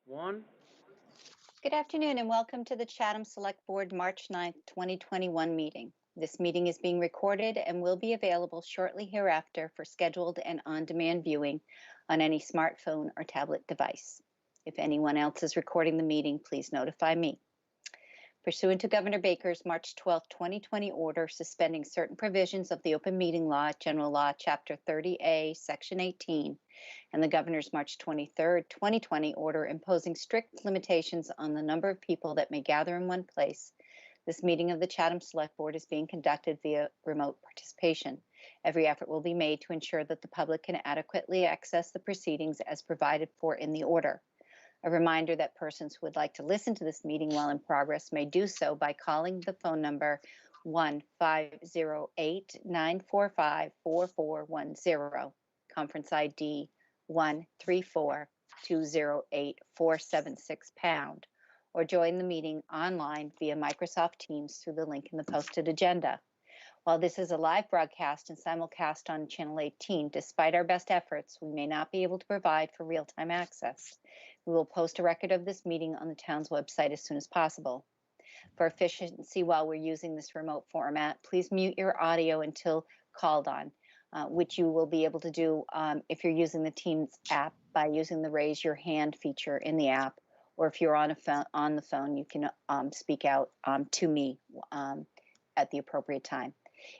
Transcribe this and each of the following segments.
One. Good afternoon and welcome to the Chatham Select Board March 9th, 2021 meeting. This meeting is being recorded and will be available shortly hereafter for scheduled and on-demand viewing on any smartphone or tablet device. If anyone else is recording the meeting, please notify me. Pursuant to Governor Baker's March 12, 2020 order suspending certain provisions of the Open Meeting Law, General Law, Chapter 30A, Section 18, and the Governor's March 23, 2020 order imposing strict limitations on the number of people that may gather in one place, this meeting of the Chatham Select Board is being conducted via remote participation. Every effort will be made to ensure that the public can adequately access the proceedings as provided for in the order. A reminder that persons who would like to listen to this meeting while in progress may do so by calling the phone number 1-508-945-4410, conference ID 134-208-476#, or join the meeting online via Microsoft Teams through the link in the posted agenda. While this is a live broadcast and simulcast on Channel 18, despite our best efforts, we may not be able to provide for real-time access. We will post a record of this meeting on the town's website as soon as possible. For efficiency while we're using this remote format, please mute your audio until called on, which you will be able to do if you're using the Teams app by using the raise your hand feature in the app, or if you're on the phone, you can speak out to me at the appropriate time.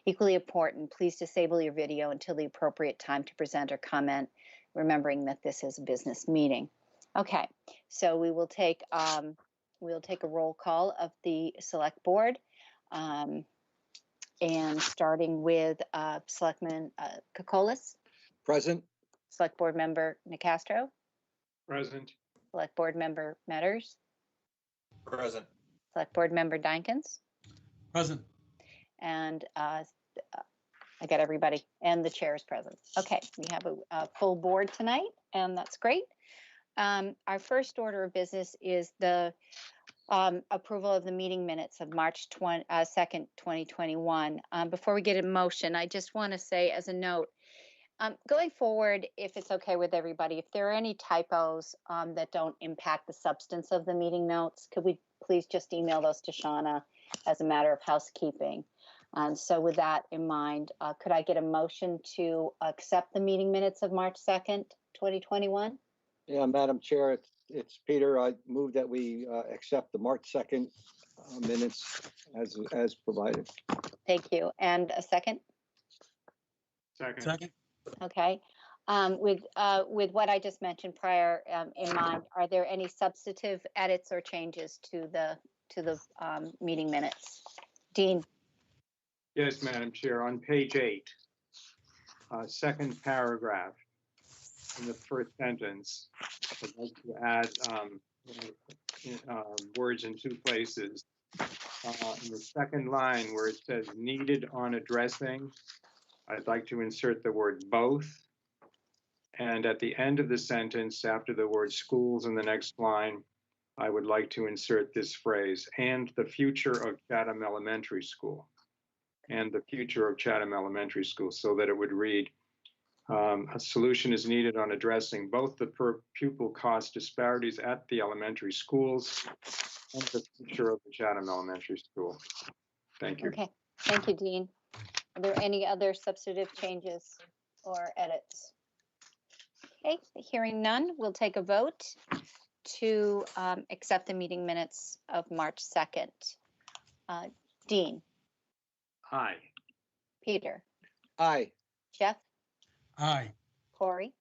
Equally important, please disable your video until the appropriate time to present or comment, remembering that this is a business meeting. Okay, so we will take a roll call of the Select Board, and starting with Selectman Kokolas. Present. Select Board Member Nicastro. Present. Select Board Member Metters. Present. Select Board Member Dykens. Present. And I got everybody, and the chair is present. Okay, we have a full board tonight, and that's great. Our first order of business is the approval of the meeting minutes of March 2nd, 2021. Before we get in motion, I just want to say as a note, going forward, if it's okay with everybody, if there are any typos that don't impact the substance of the meeting notes, could we please just email those to Shauna as a matter of housekeeping? So with that in mind, could I get a motion to accept the meeting minutes of March 2nd, 2021? Yeah, Madam Chair, it's Peter. I move that we accept the March 2nd minutes as provided. Thank you. And a second? Second. Okay. With what I just mentioned prior in mind, are there any substantive edits or changes to the meeting minutes? Dean? Yes, Madam Chair. On page 8, second paragraph, in the first sentence, I'd like to add words in two places. In the second line where it says needed on addressing, I'd like to insert the word both. And at the end of the sentence, after the word schools in the next line, I would like to insert this phrase, and the future of Chatham Elementary School. And the future of Chatham Elementary School, so that it would read, a solution is needed on addressing both the per pupil cost disparities at the elementary schools and the future of the Chatham Elementary School. Thank you. Okay, thank you, Dean. Are there any other substantive changes or edits? Okay, hearing none, we'll take a vote to accept the meeting minutes of March 2nd. Dean? Aye. Peter? Aye. Jeff? Aye. Corey?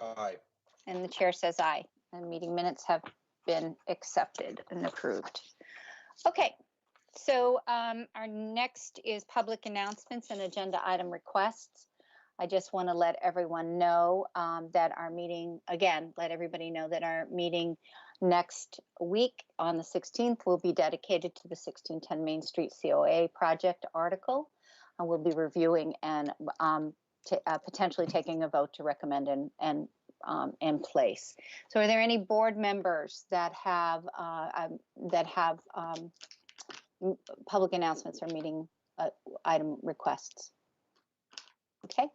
Aye. And the chair says aye. And meeting minutes have been accepted and approved. Okay, so our next is public announcements and agenda item requests. I just want to let everyone know that our meeting, again, let everybody know that our meeting next week on the 16th will be dedicated to the 1610 Main Street COA project article. We'll be reviewing and potentially taking a vote to recommend and place. So are there any board members that have public announcements or meeting item requests? Okay.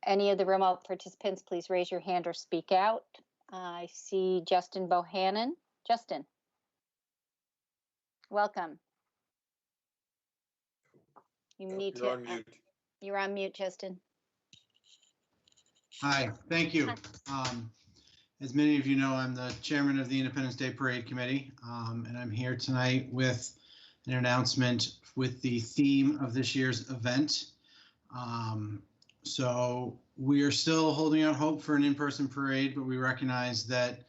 Any of the remote participants, please raise your hand or speak out. I see Justin Bohannon. Justin, welcome. You need You're to. on mute. You're on mute, Justin. Hi, thank you. As many of you know, I'm the chairman of the Independence Day Parade Committee, and I'm here tonight with an announcement with the theme of this year's event. So we are still holding out hope for an in-person parade, but we recognize that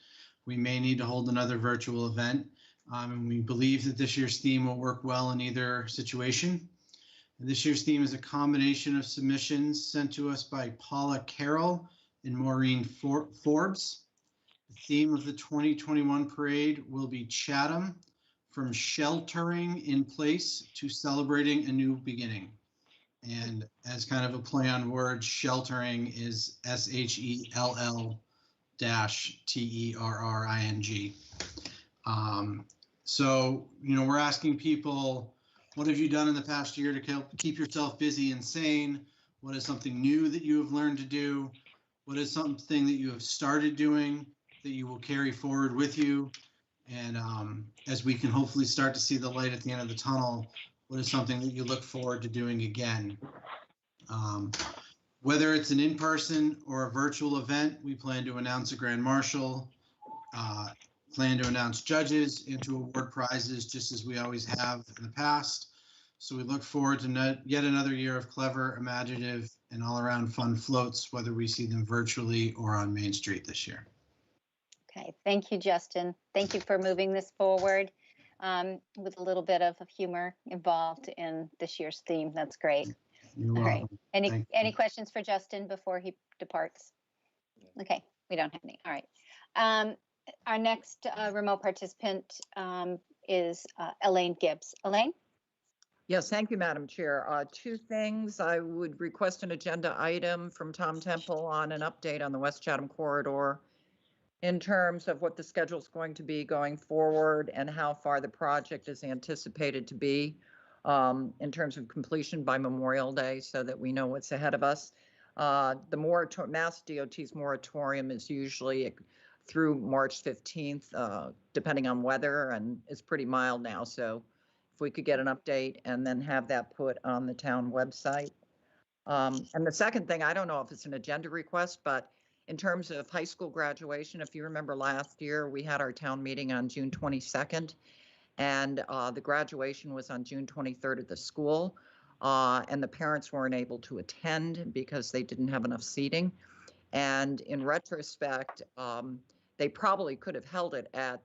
we may need to hold another virtual event. And we believe that this year's theme will work well in either situation. And this year's theme is a combination of submissions sent to us by Paula Carroll and Maureen Forbes. The theme of the 2021 parade will be Chatham, from sheltering in place to celebrating a new beginning. And as kind of a play on words, sheltering is SHELL-TERRING. So, we're asking people, what have you done in the past year to keep yourself busy and sane? What is something new that you have learned to do? What is something that you have started doing that you will carry forward with you? And as we can hopefully start to see the light at the end of the tunnel, what is something that you look forward to doing again? Whether it's an in-person or a virtual event, we plan to announce a grand marshal, plan to announce judges, and to award prizes just as we always have in the past. So we look forward to yet another year of clever, imaginative, and all-around fun floats, whether we see them virtually or on Main Street this year. Okay, thank you, Justin. Thank you for moving this forward with a little bit of humor involved in this year's theme. That's great. You're All welcome. right. Any questions for Justin before he departs? Okay, we don't have any. All right. Our next remote participant is Elaine Gibbs. Elaine? Yes, thank you, Madam Chair. Two things. I would request an agenda item from Tom Temple on an update on the West Chatham corridor in terms of what the schedule is going to be going forward and how far the project is anticipated to be in terms of completion by Memorial Day, so that we know what's ahead of us. The Mass DOT's moratorium is usually through March 15th, depending on weather, and it's pretty mild now. So if we could get an update and then have that put on the town website. And the second thing, I don't know if it's an agenda request, but in terms of high school graduation, if you remember last year, we had our town meeting on June 22nd, and the graduation was on June 23rd at the school, and the parents weren't able to attend because they didn't have enough seating. And in retrospect, they probably could have held it at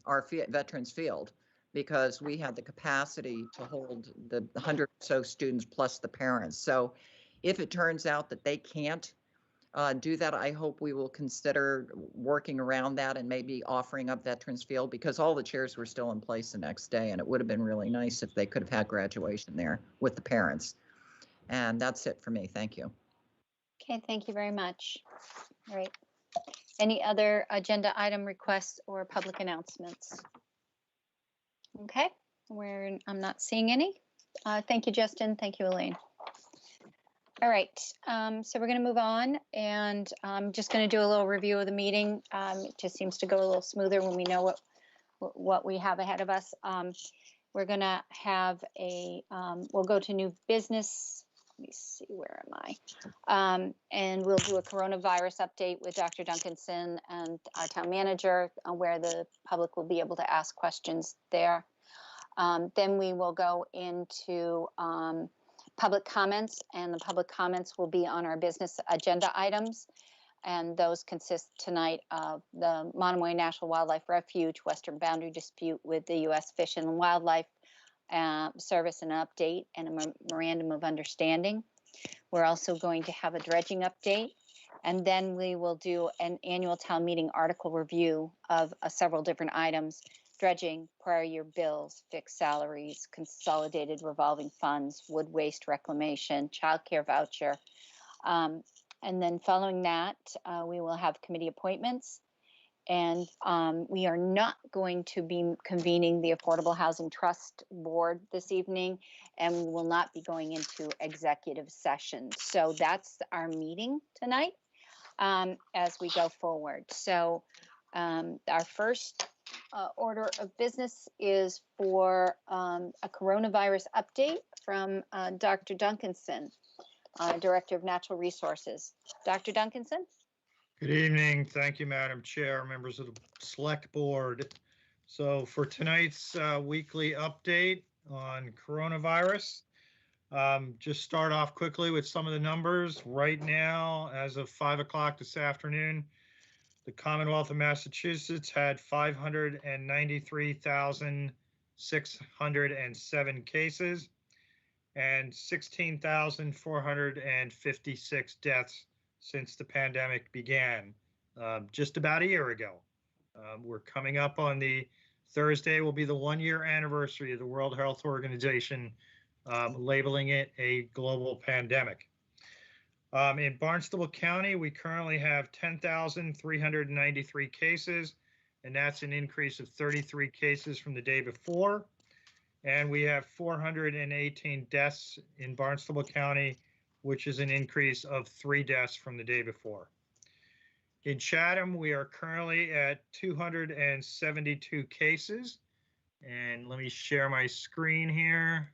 our Veterans Field, because we had the capacity to hold the 100 or so students plus the parents. So if it turns out that they can't do that, I hope we will consider working around that and maybe offering up Veterans Field, because all the chairs were still in place the next day, and it would have been really nice if they could have had graduation there with the parents. And that's it for me. Thank you. Okay, thank you very much. All right. Any other agenda item requests or public announcements? Okay, I'm not seeing any. Thank you, Justin. Thank you, Elaine. All right, so we're going to move on, and I'm just going to do a little review of the meeting. It just seems to go a little smoother when we know what we have ahead of us. We're going to have we'll go to new business. Let me see, where am I? And we'll do a coronavirus update with Dr. Duncanson and our town manager, where the public will be able to ask questions there. Then we will go into public comments, and the public comments will be on our business agenda items. And those consist tonight of the Monomoy National Wildlife Refuge Western Boundary Dispute with the U.S. Fish and Wildlife Service, an update and a memorandum of understanding. We're also going to have a dredging update, and then we will do an annual town meeting article review of several different items: dredging, prior year bills, fixed salaries, consolidated revolving funds, wood waste reclamation, childcare voucher. And then following that, we will have committee appointments. And we are not going to be convening the Affordable Housing Trust Board this evening, and we will not be going into executive session. So that's our meeting tonight. as we go forward. So our first order of business is for a coronavirus update from Dr. Duncanson, Director of Natural Resources. Dr. Duncanson? Good evening. Thank you, Madam Chair, members of the Select Board. So for tonight's weekly update on coronavirus, just start off quickly with some of the numbers. Right now, as of 5 o'clock this afternoon, the Commonwealth of Massachusetts had 593,607 cases and 16,456 deaths since the pandemic began just about a year ago. We're coming up on Thursday will be the 1-year anniversary of the World Health Organization labeling it a global pandemic. In Barnstable County, we currently have 10,393 cases, and that's an increase of 33 cases from the day before. And we have 418 deaths in Barnstable County, which is an increase of 3 deaths from the day before. In Chatham, we are currently at 272 cases. And let me share my screen here.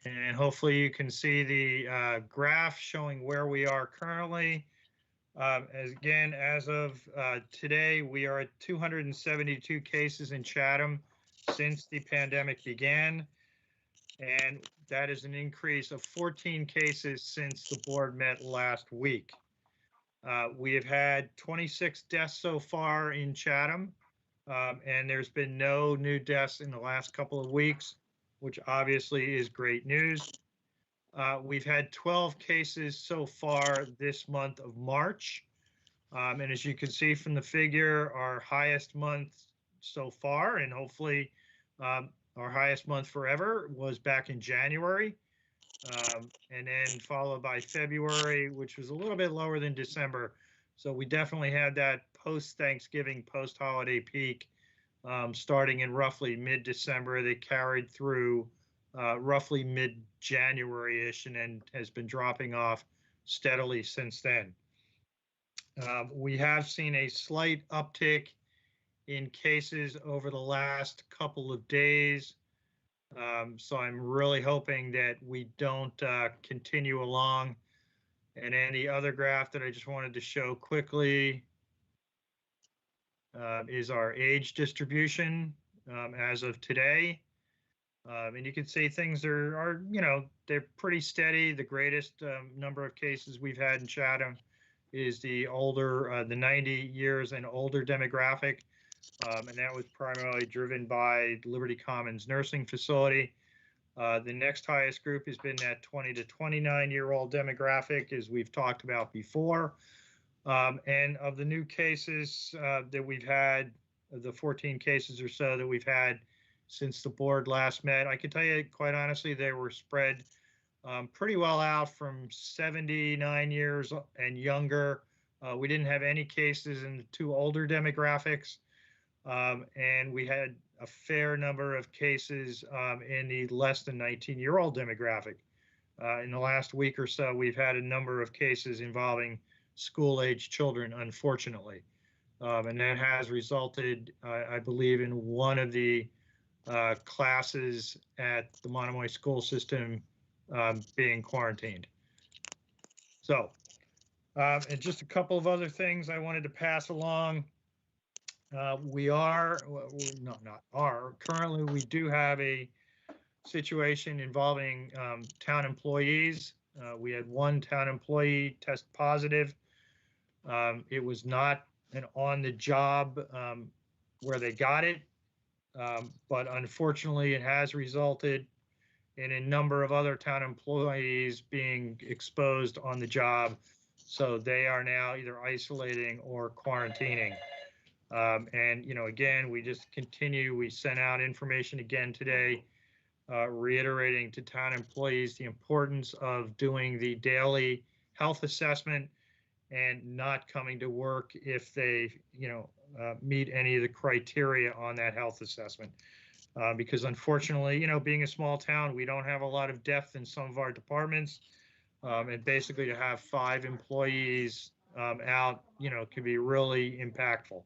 And hopefully you can see the graph showing where we are currently. As of today, we are at 272 cases in Chatham since the pandemic began. And that is an increase of 14 cases since the board met last week. We have had 26 deaths so far in Chatham, and there's been no new deaths in the last couple of weeks, which obviously is great news. We've had 12 cases so far this month of March. And as you can see from the figure, our highest month so far, and hopefully our highest month forever, was back in January. And then followed by February, which was a little bit lower than December. So we definitely had that post-Thanksgiving, post-holiday peak starting in roughly mid-December that carried through roughly mid-January-ish and then has been dropping off steadily since then. We have seen a slight uptick in cases over the last couple of days. So I'm really hoping that we don't continue along. And then the other graph that I just wanted to show quickly is our age distribution as of today. And you can see things are they're pretty steady. The greatest number of cases we've had in Chatham is the older, the 90 years and older demographic. And that was primarily driven by Liberty Commons Nursing Facility. The next highest group has been that 20 to 29-year-old demographic, as we've talked about before. And of the new cases that we've had, the 14 cases or so that we've had since the board last met, I can tell you quite honestly, they were spread pretty well out from 79 years and younger. We didn't have any cases in the 2 older demographics. And we had a fair number of cases in the less than 19-year-old demographic. In the last week or so, we've had a number of cases involving school-age children, unfortunately. And that has resulted, I believe, in one of the classes at the Monomoy school system being quarantined. So, and just a couple of other things I wanted to pass along. Currently we do have a situation involving town employees. We had 1 town employee test positive. It was not an on-the-job where they got it, but unfortunately it has resulted in a number of other town employees being exposed on the job. So they are now either isolating or quarantining. And, again, we just continue, we sent out information again today, reiterating to town employees the importance of doing the daily health assessment and not coming to work if they, meet any of the criteria on that health assessment. because unfortunately, being a small town, we don't have a lot of depth in some of our departments. And basically to have 5 employees out, can be really impactful.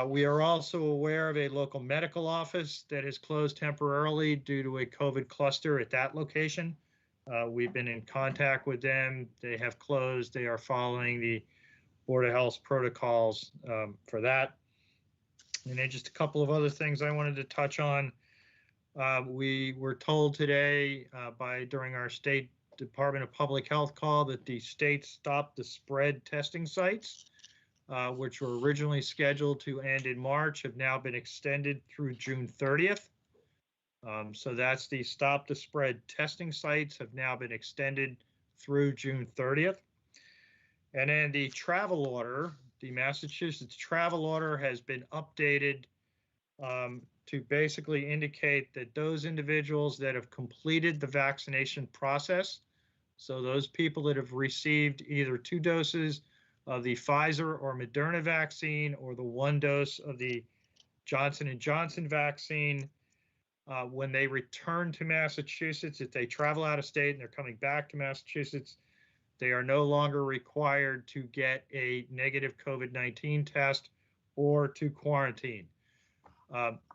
We are also aware of a local medical office that is closed temporarily due to a COVID cluster at that location. We've been in contact with them. They have closed. They are following the Board of Health protocols for that. And then just a couple of other things I wanted to touch on. We were told today during our State Department of Public Health call that the state stopped the spread testing sites, which were originally scheduled to end in March, have now been extended through June 30th. So that's the stop the spread testing sites have now been extended through June 30th. And then the travel order, the Massachusetts travel order has been updated to basically indicate that those individuals that have completed the vaccination process, so those people that have received either 2 doses of the Pfizer or Moderna vaccine or the 1 dose of the Johnson & Johnson vaccine, when they return to Massachusetts, if they travel out of state and they're coming back to Massachusetts, they are no longer required to get a negative COVID-19 test or to quarantine.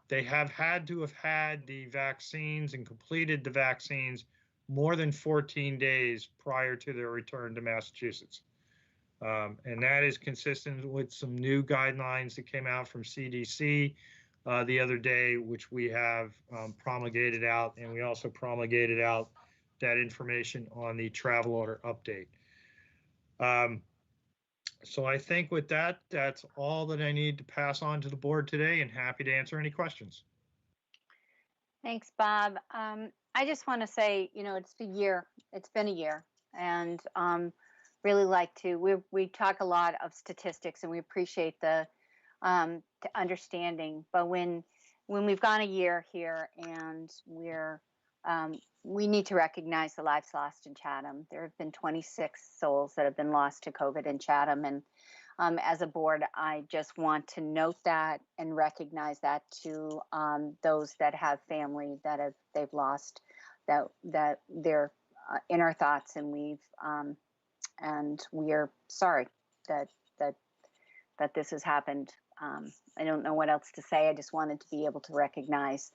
They have had to have had the vaccines and completed the vaccines more than 14 days prior to their return to Massachusetts. And that is consistent with some new guidelines that came out from CDC the other day, which we have promulgated out, and we also promulgated out that information on the travel order update. So I think with that, that's all that I need to pass on to the board today, and happy to answer any questions. Thanks, Bob. I just want to say, it's a year. It's been a year, and really like to. We talk a lot of statistics, and we appreciate the understanding. But when we've gone a year here, and we need to recognize the lives lost in Chatham. There have been 26 souls that have been lost to COVID in Chatham, and as a board, I just want to note that and recognize that to those that have family that they've lost, that they're in our thoughts, and we are sorry that this has happened. I don't know what else to say. I just wanted to be able to recognize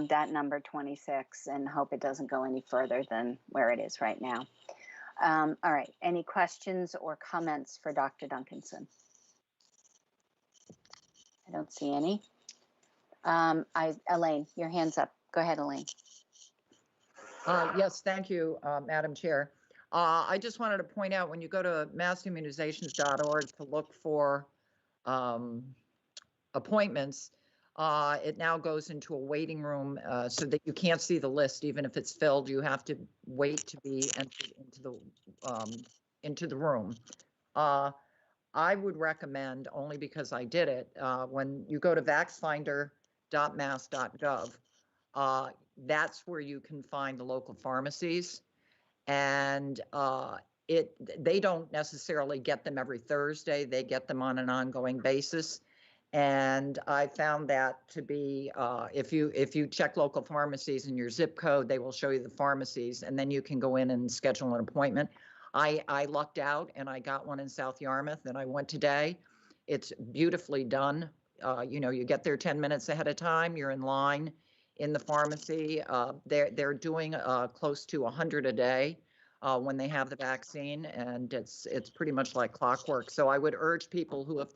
that number 26 and hope it doesn't go any further than where it is right now. All right, any questions or comments for Dr. Duncanson? I don't see any. Elaine, your hand's up. Go ahead, Elaine. Yes, thank you, Madam Chair. I just wanted to point out, when you go to massimmunizations.org to look for appointments, it now goes into a waiting room so that you can't see the list. Even if it's filled, you have to wait to be entered into the room. I would recommend, only because I did it, when you go to vaxfinder.mass.gov, that's where you can find the local pharmacies, and they don't necessarily get them every Thursday. They get them on an ongoing basis. And I found that to be, if you check local pharmacies in your zip code, they will show you the pharmacies, and then you can go in and schedule an appointment. I lucked out and I got one in South Yarmouth, and I went today. It's beautifully done. You get there 10 minutes ahead of time. You're in line in the pharmacy. They're doing close to 100 a day when they have the vaccine, and it's pretty much like clockwork. So I would urge people who, if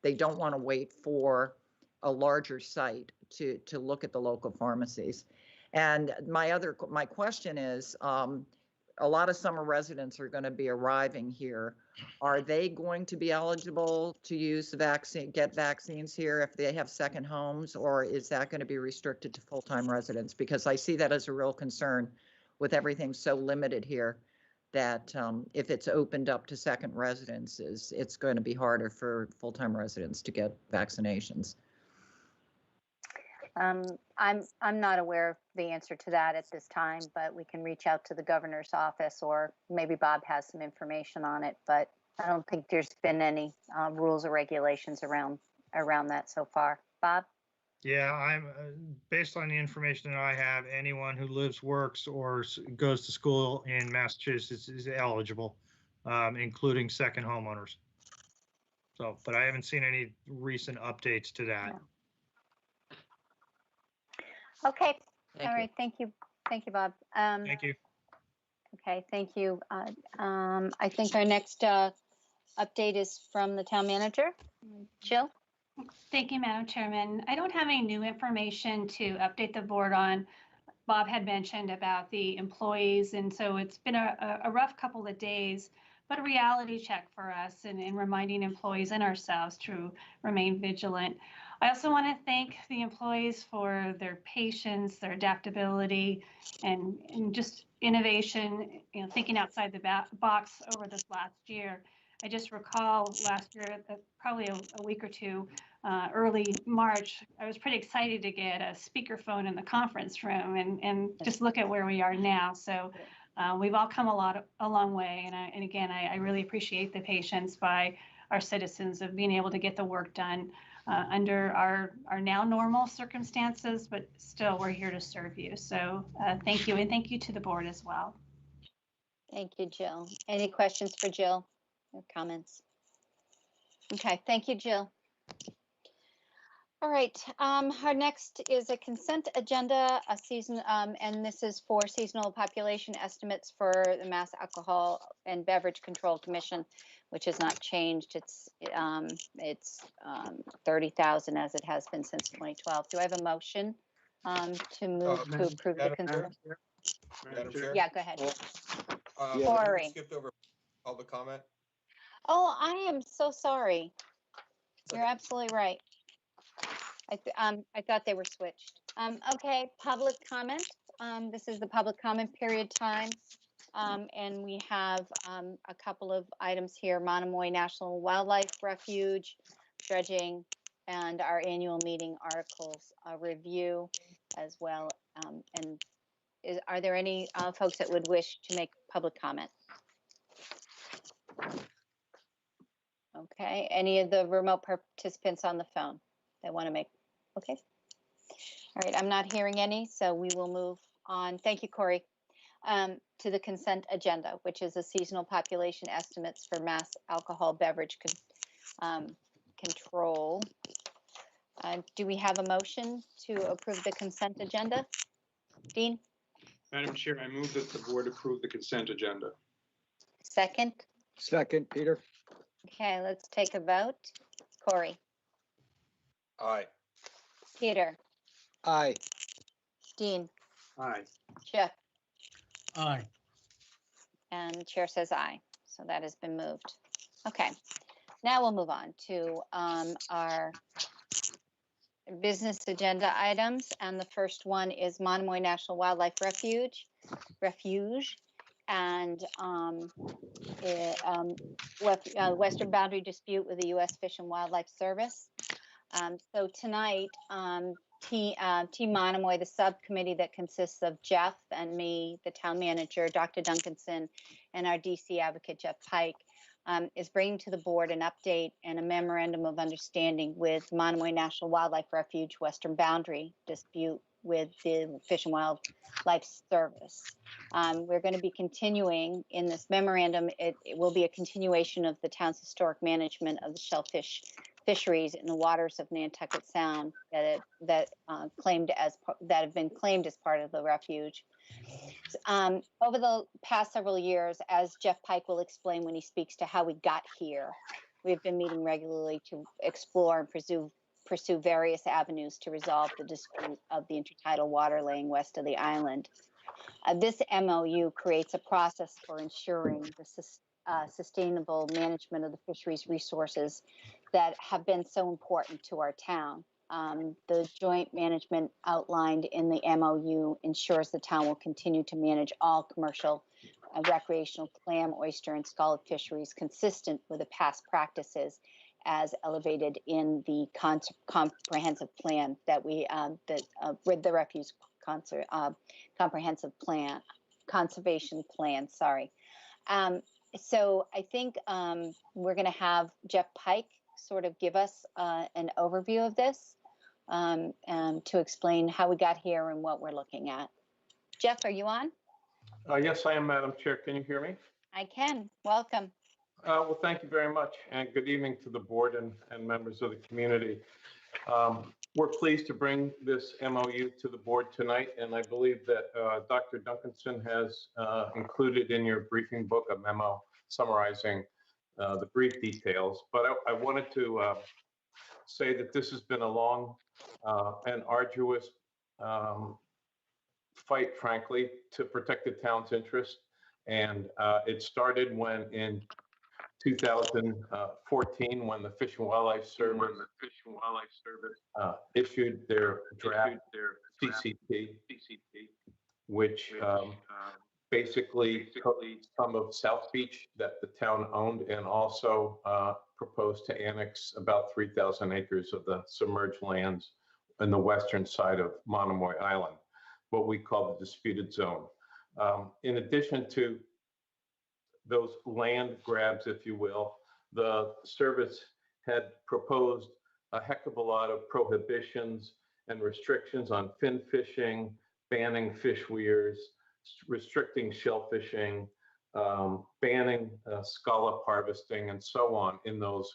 they don't want to wait for a larger site, to look at the local pharmacies. And my question is, a lot of summer residents are going to be arriving here. Are they going to be eligible to use the vaccine, get vaccines here if they have second homes, or is that going to be restricted to full-time residents? Because I see that as a real concern with everything so limited here, that if it's opened up to second residences, it's going to be harder for full-time residents to get vaccinations. I'm not aware of the answer to that at this time, but we can reach out to the governor's office, or maybe Bob has some information on it, but I don't think there's been any rules or regulations around that so far. Bob? Yeah, I'm based on the information that I have, anyone who lives, works, or goes to school in Massachusetts is eligible, including second homeowners. So, but I haven't seen any recent updates to that. No. Okay. Thank All you. right. Thank you. Thank you, Bob. Thank you. Okay. Thank you. I think our next update is from the town manager. Jill? Thank you, Madam Chairman. I don't have any new information to update the board on. Bob had mentioned about the employees, and so it's been a rough couple of days, but a reality check for us and reminding employees and ourselves to remain vigilant. I also want to thank the employees for their patience, their adaptability, and just innovation, thinking outside the box over this last year. I just recall last year, probably a week or two, early March, I was pretty excited to get a speakerphone in the conference room and just look at where we are now. So we've all come a long way. And again, I really appreciate the patience by our citizens of being able to get the work done under our now normal circumstances, but still we're here to serve you. So thank you. And thank you to the board as well. Thank you, Jill. Any questions for Jill or comments? Okay. Thank you, Jill. All right, our next is a consent agenda, and this is for seasonal population estimates for the Mass Alcohol and Beverage Control Commission, which has not changed. It's 30,000 as it has been since 2012. Do I have a motion to move to approve the consent? Madam Chair? Yeah, go ahead. We skipped over public comment. Oh, I am so sorry. You're absolutely right. I thought they were switched. Okay, public comment. This is the public comment period time. And we have a couple of items here: Monomoy National Wildlife Refuge, dredging, and our annual meeting articles review as well. And are there any folks that would wish to make public comment? Okay, any of the remote participants on the phone that want to make? Okay. All right, I'm not hearing any, so we will move on. Thank you, Corey. To the consent agenda, which is a seasonal population estimates for mass alcohol beverage control. Do we have a motion to approve the consent agenda? Dean? Madam Chair, I move that the board approve the consent agenda. Second? Second, Peter. Okay, let's take a vote. Corey? Aye. Peter? Aye. Dean? Aye. Jeff? Aye. And the chair says aye. So that has been moved. Okay, now we'll move on to our business agenda items. And the first one is Monomoy National Wildlife Refuge, and Western Boundary Dispute with the U.S. Fish and Wildlife Service. So tonight, Team Monomoy, the subcommittee that consists of Jeff and me, the town manager, Dr. Duncanson, and our DC advocate, Jeff Pike, is bringing to the board an update and a memorandum of understanding with Monomoy National Wildlife Refuge Western Boundary Dispute with the Fish and Wildlife Service. We're going to be continuing in this memorandum. It will be a continuation of the town's historic management of the shellfish fisheries in the waters of Nantucket Sound that have been claimed as part of the refuge. Over the past several years, as Jeff Pike will explain when he speaks to how we got here, we've been meeting regularly to explore and pursue various avenues to resolve the dispute of the intertidal water laying west of the island. This MOU creates a process for ensuring the sustainable management of the fisheries resources that have been so important to our town. The joint management outlined in the MOU ensures the town will continue to manage all commercial and recreational clam, oyster, and scallop fisheries consistent with the past practices as elevated in the comprehensive plan that we with the refuge comprehensive plan, conservation plan. Sorry. So I think we're going to have Jeff Pike sort of give us an overview of this. to explain how we got here and what we're looking at. Jeff, are you on? Yes, I am, Madam Chair. Can you hear me? I can. Welcome. Well, thank you very much, and good evening to the board and members of the community. We're pleased to bring this MOU to the board tonight, and I believe that Dr. Duncanson has included in your briefing book a memo summarizing the brief details. But I wanted to say that this has been a long and arduous fight, frankly, to protect the town's interest. And it started when in 2014, when the Fish and Wildlife Service issued their draft CCP, which basically took some of South Beach that the town owned and also proposed to annex about 3,000 acres of the submerged lands in the western side of Monomoy Island, what we call the disputed zone. In addition to those land grabs, if you will, the service had proposed a heck of a lot of prohibitions and restrictions on fin fishing, banning fish weirs, restricting shell fishing, banning scallop harvesting, and so on in those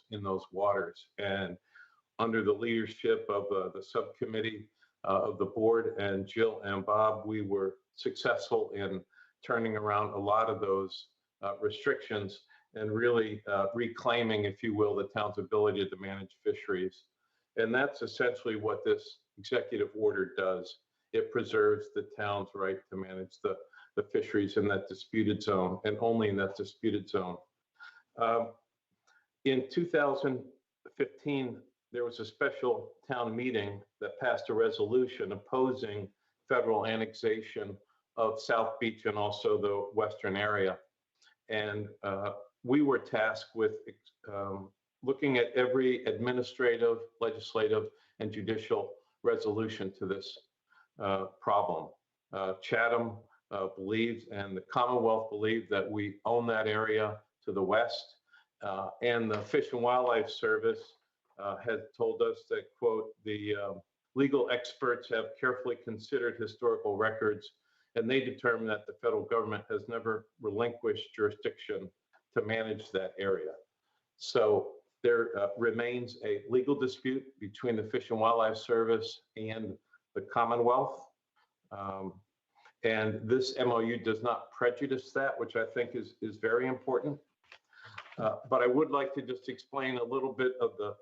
waters. And under the leadership of the subcommittee of the board and Jill and Bob, we were successful in turning around a lot of those restrictions and really reclaiming, if you will, the town's ability to manage fisheries. And that's essentially what this executive order does. It preserves the town's right to manage the fisheries in that disputed zone, and only in that disputed zone. In 2015, there was a special town meeting that passed a resolution opposing federal annexation of South Beach and also the western area. And we were tasked with looking at every administrative, legislative, and judicial resolution to this problem. Chatham believes, and the Commonwealth believed, that we own that area to the west. And the Fish and Wildlife Service had told us that, quote, the legal experts have carefully considered historical records, and they determined that the federal government has never relinquished jurisdiction to manage that area. So there remains a legal dispute between the Fish and Wildlife Service and the Commonwealth. And this MOU does not prejudice that, which I think is very important. But I would like to just explain a little bit of the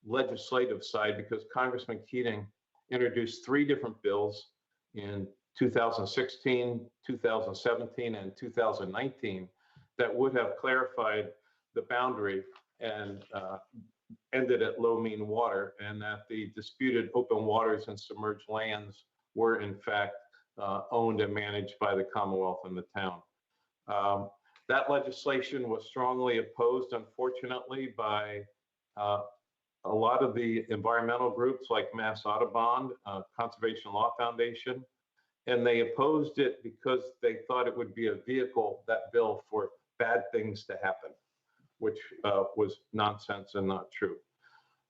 legislative side, because Congressman Keating introduced 3 different bills in 2016, 2017, and 2019 that would have clarified the boundary and ended at low mean water, and that the disputed open waters and submerged lands were in fact owned and managed by the Commonwealth and the town. That legislation was strongly opposed, unfortunately, by a lot of the environmental groups like Mass Audubon, Conservation Law Foundation, and they opposed it because they thought it would be a vehicle, that bill, for bad things to happen, which was nonsense and not true.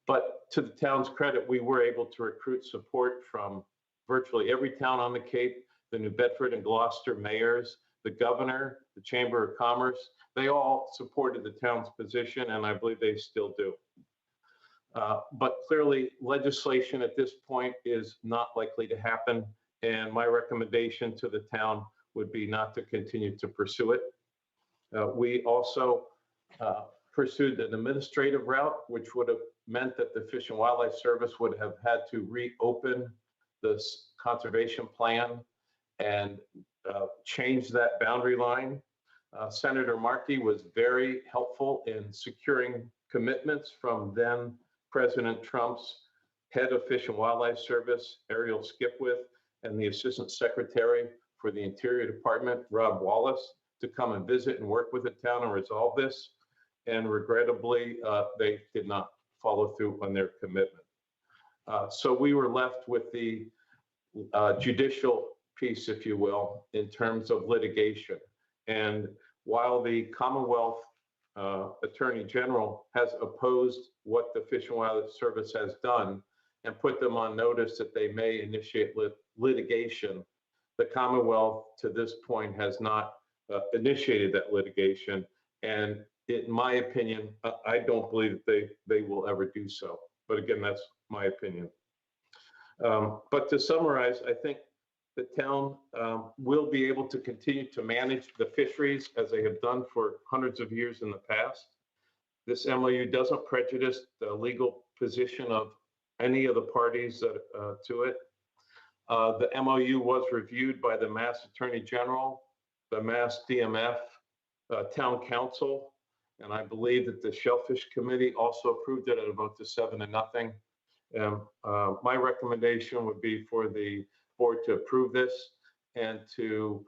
But to the town's credit, we were able to recruit support from virtually every town on the Cape, the New Bedford and Gloucester mayors, the governor, the Chamber of Commerce. They all supported the town's position, and I believe they still do. But clearly, legislation at this point is not likely to happen, and my recommendation to the town would be not to continue to pursue it. We also pursued an administrative route, which would have meant that the Fish and Wildlife Service would have had to reopen this conservation plan and change that boundary line. Senator Markey was very helpful in securing commitments from then President Trump's head of Fish and Wildlife Service, Ariel Skipwith, and the Assistant Secretary for the Interior Department, Rob Wallace, to come and visit and work with the town and resolve this. And regrettably, they did not follow through on their commitment. So we were left with the judicial piece, if you will, in terms of litigation. And while the Commonwealth Attorney General has opposed what the Fish and Wildlife Service has done and put them on notice that they may initiate litigation. The Commonwealth to this point has not initiated that litigation. And in my opinion, I don't believe that they will ever do so. But again, that's my opinion. But to summarize, I think the town will be able to continue to manage the fisheries as they have done for hundreds of years in the past. This MOU doesn't prejudice the legal position of any of the parties that, to it. The MOU was reviewed by the Mass Attorney General, the Mass DMF, Town Council, and I believe that the Shellfish Committee also approved it at a vote to 7-0. My recommendation would be for the board to approve this and to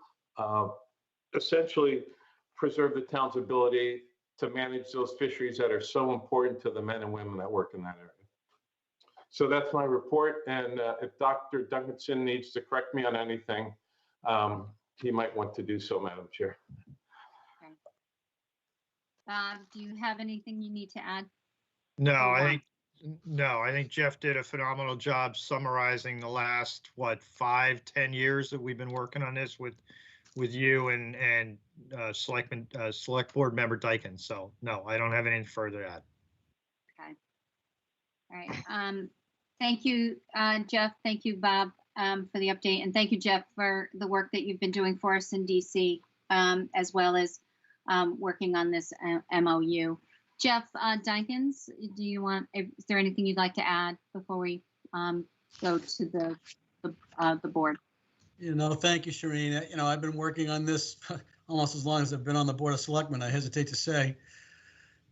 essentially preserve the town's ability to manage those fisheries that are so important to the men and women that work in that area. So that's my report. And if Dr. Duncanson needs to correct me on anything, he might want to do so, Madam Chair. Okay. Do you have anything you need to add? No, I think Jeff did a phenomenal job summarizing the last, what, 5-10 years that we've been working on this with you and Select Board Member Dykens. So no, I don't have anything further to add. Okay. All right. Thank you, Jeff. Thank you, Bob, for the update. And thank you, Jeff, for the work that you've been doing for us in DC, as well as working on this MOU. Jeff Dykens, is there anything you'd like to add before we go to the board? Thank you, Shireen. I've been working on this almost as long as I've been on the Board of Selectmen. I hesitate to say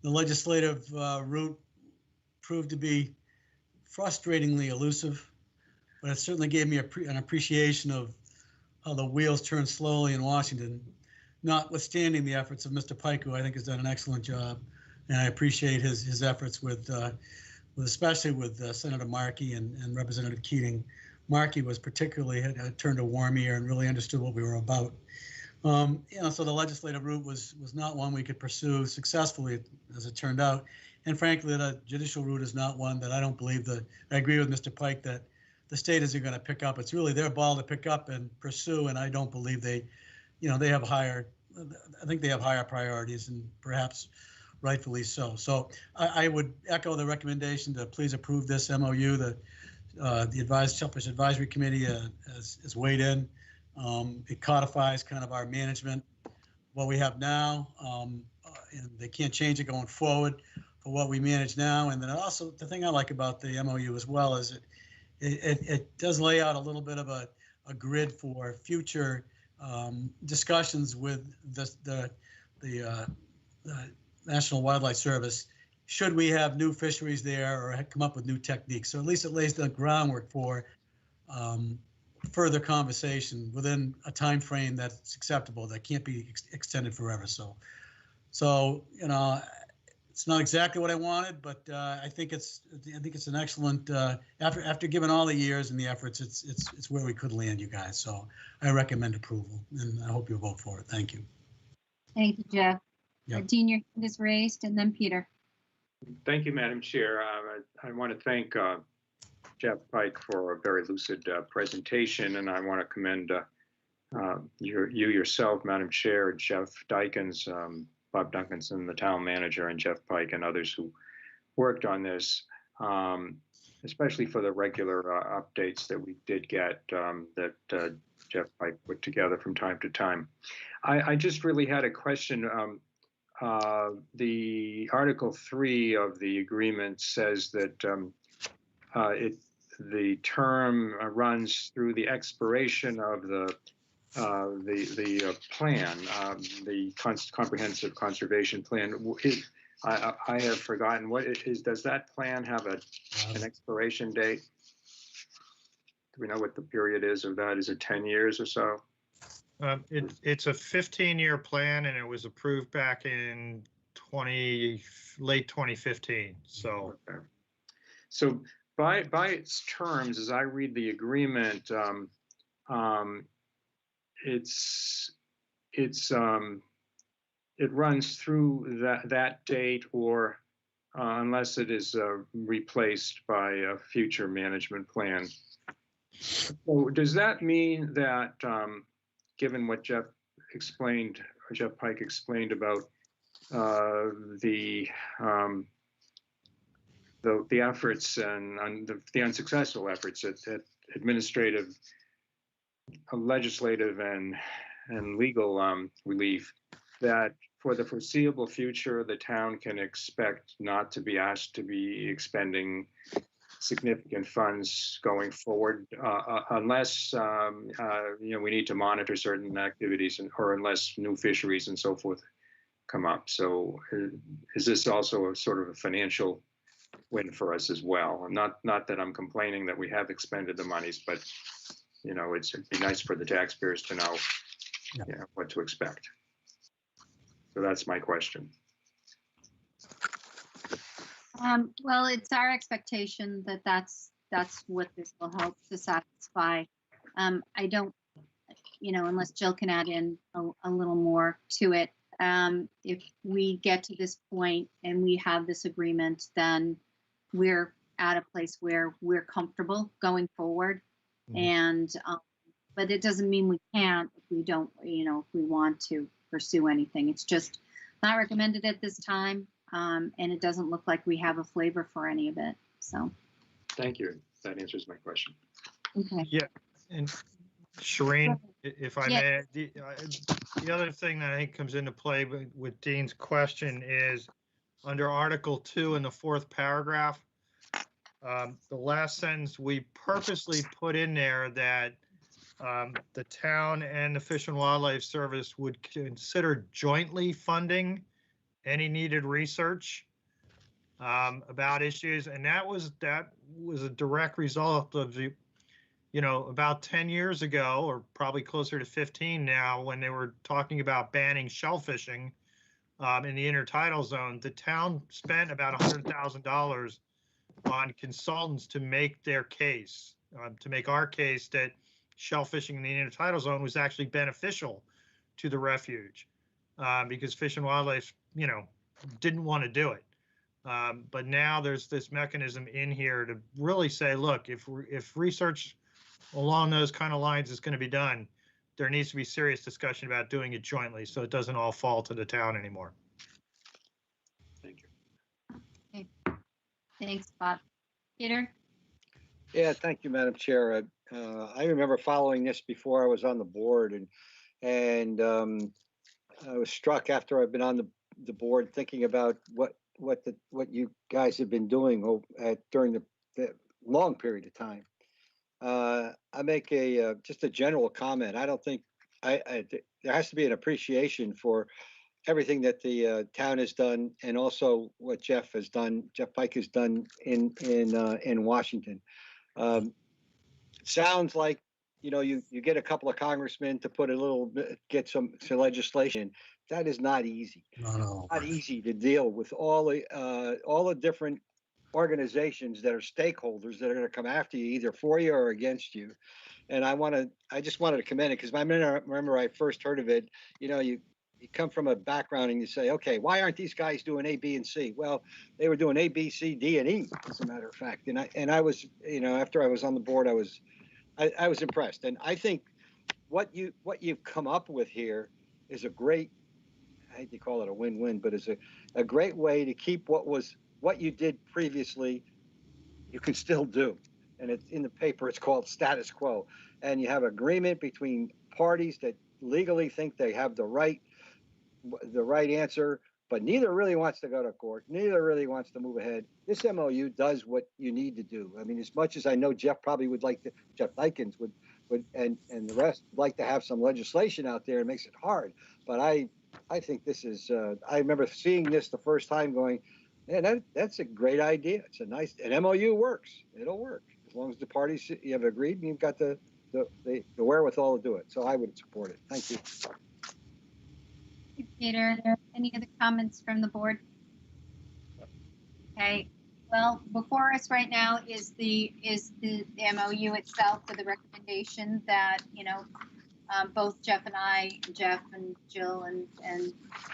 the legislative route proved to be frustratingly elusive, but it certainly gave me an appreciation of how the wheels turn slowly in Washington, notwithstanding the efforts of Mr. Pike, who I think has done an excellent job. And I appreciate his efforts especially with Senator Markey and Representative Keating. Markey was particularly had turned a warm ear and really understood what we were about. So the legislative route was not one we could pursue successfully, as it turned out. And frankly, the judicial route is not one that I don't believe that I agree with Mr. Pike that the state isn't going to pick up. It's really their ball to pick up and pursue. And I don't believe they have I think they have higher priorities, and perhaps rightfully so. So I would echo the recommendation to please approve this MOU. The Shellfish Advisory Committee has weighed in. It codifies kind of our management, what we have now, and they can't change it going forward for what we manage now. And then also the thing I like about the MOU as well is it does lay out a little bit of a grid for future discussions with the National Wildlife Service, should we have new fisheries there or come up with new techniques. So at least it lays the groundwork for further conversation within a time frame that's acceptable, that can't be extended forever. So it's not exactly what I wanted, but I think it's an excellent, after given all the years and the efforts, it's where we could land, you guys. So I recommend approval, and I hope you'll vote for it. Thank you. Thank you, Jeff. Yep. Dean, your hand is raised, and then Peter. Thank you, Madam Chair. I want to thank Jeff Pike for a very lucid presentation, and I want to commend you yourself, Madam Chair, Jeff Dykens, Bob Duncanson, the town manager, and Jeff Pike and others who worked on this, especially for the regular updates that we did get that Jeff Pike put together from time to time. I just really had a question. The Article 3 of the agreement says that the term runs through the expiration of the plan, the comprehensive conservation plan. I have forgotten what it is. Does that plan have an expiration date? Do we know what the period is of that? Is it 10 years or so? It's a 15-year plan, and it was approved back in late 2015. So, okay. So by its terms, as I read the agreement, it runs through that date, or unless it is replaced by a future management plan. So does that mean that, given what Jeff Pike explained about the efforts and the unsuccessful efforts at administrative, legislative, and legal relief, that for the foreseeable future, the town can expect not to be asked to be expending significant funds going forward, unless we need to monitor certain activities, or unless new fisheries and so forth come up. So is this also a sort of a financial win for us as well? Not that I'm complaining that we have expended the monies, but it'd be nice for the taxpayers to know what to expect. So that's my question. Well, it's our expectation that that's what this will help to satisfy. I don't, unless Jill can add in a little more to it. If we get to this point and we have this agreement, then we're at a place where we're comfortable going forward. Mm-hmm. And, but it doesn't mean we can't if we don't, if we want to pursue anything. It's just not recommended at this time. And it doesn't look like we have a flavor for any of it. So. Thank you. That answers my question. Okay. Yeah. And Shireen, if I may, the other thing that I think comes into play with Dean's question is under Article 2 in the 4th paragraph, the last sentence, we purposely put in there that the town and the Fish and Wildlife Service would consider jointly funding any needed research about issues. And that was a direct result of the, about 10 years ago, or probably closer to 15 now, when they were talking about banning shellfishing in the intertidal zone. The town spent about $100,000 on consultants to make their case, to make our case that shellfishing in the intertidal zone was actually beneficial to the refuge, because Fish and Wildlife, didn't want to do it. But now there's this mechanism in here to really say, look, if research along those kind of lines is going to be done, there needs to be serious discussion about doing it jointly, so it doesn't all fall to the town anymore. Thank you. Okay. Thanks, Bob. Peter? Yeah, thank you, Madam Chair. I remember following this before I was on the board, and I was struck after I've been on the board thinking about what you guys have been doing during the long period of time. I make just a general comment. I don't think there has to be an appreciation for everything that the town has done, and also what Jeff Pike has done in Washington. Sounds like you get a couple of congressmen to put get some legislation. That is not easy. No. Not easy to deal with all the different organizations that are stakeholders that are going to come after you, either for you or against you. And I just wanted to commend it, because I remember I first heard of it. You come from a background and you say, okay, why aren't these guys doing A, B, and C? Well, they were doing A, B, C, D, and E, as a matter of fact. And I was, after I was on the board, I was impressed. And I think what you've come up with here is a great, I hate to call it a win-win, but it's a great way to keep what you did previously, you can still do. And it's in the paper, it's called status quo. And you have agreement between parties that legally think they have the right answer, but neither really wants to go to court. Neither really wants to move ahead. This MOU does what you need to do. I mean, as much as I know Jeff probably would like to, Jeff Dykins would and the rest would like to have some legislation out there. It makes it hard. But I think this is, I remember seeing this the first time going, man, that's a great idea. It's an MOU works. It'll work. As long as the parties you have agreed and you've got the wherewithal to do it. So I would support it. Thank you. Peter, any other comments from the board? Okay, well, before us right now is the MOU itself, with the recommendation that, both Jeff and Jill and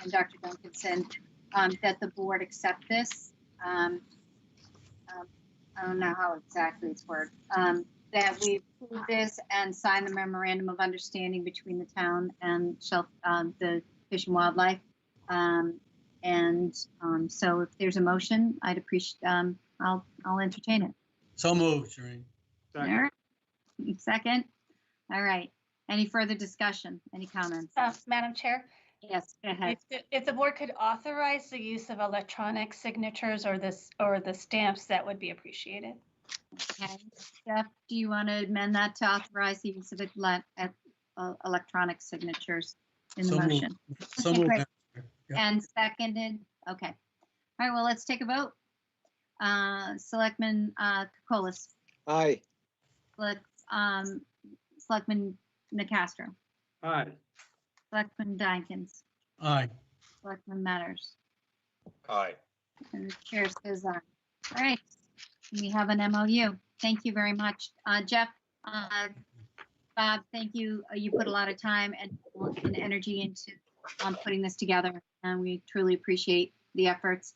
Dr. Duncanson, that the board accept this. um, I don't know how exactly it's worded, that we approve this and sign the memorandum of understanding between the town and the Fish and Wildlife. So if there's a motion, I'd appreciate, I'll entertain it. So moved, Shereen. Second. All right. Second. All right. Any further discussion? Any comments? Madam Chair, Yes, go ahead. if the board could authorize the use of electronic signatures or the stamps, that would be appreciated. Okay. Jeff, do you want to amend that to authorize the use of electronic signatures in the So moved. motion? So Okay, moved. great. Madam Chair. Yep. And seconded? Okay. All right, well, let's take a vote. Selectman Kokolas, Aye. Selectman Nicastro, Aye. Selectman Dykens, Aye. Selectman Matters, Aye. and the chair says aye. All right, we have an MOU. Thank you very much. Jeff, Bob, thank you. You put a lot of time and energy into putting this together, and we truly appreciate the efforts.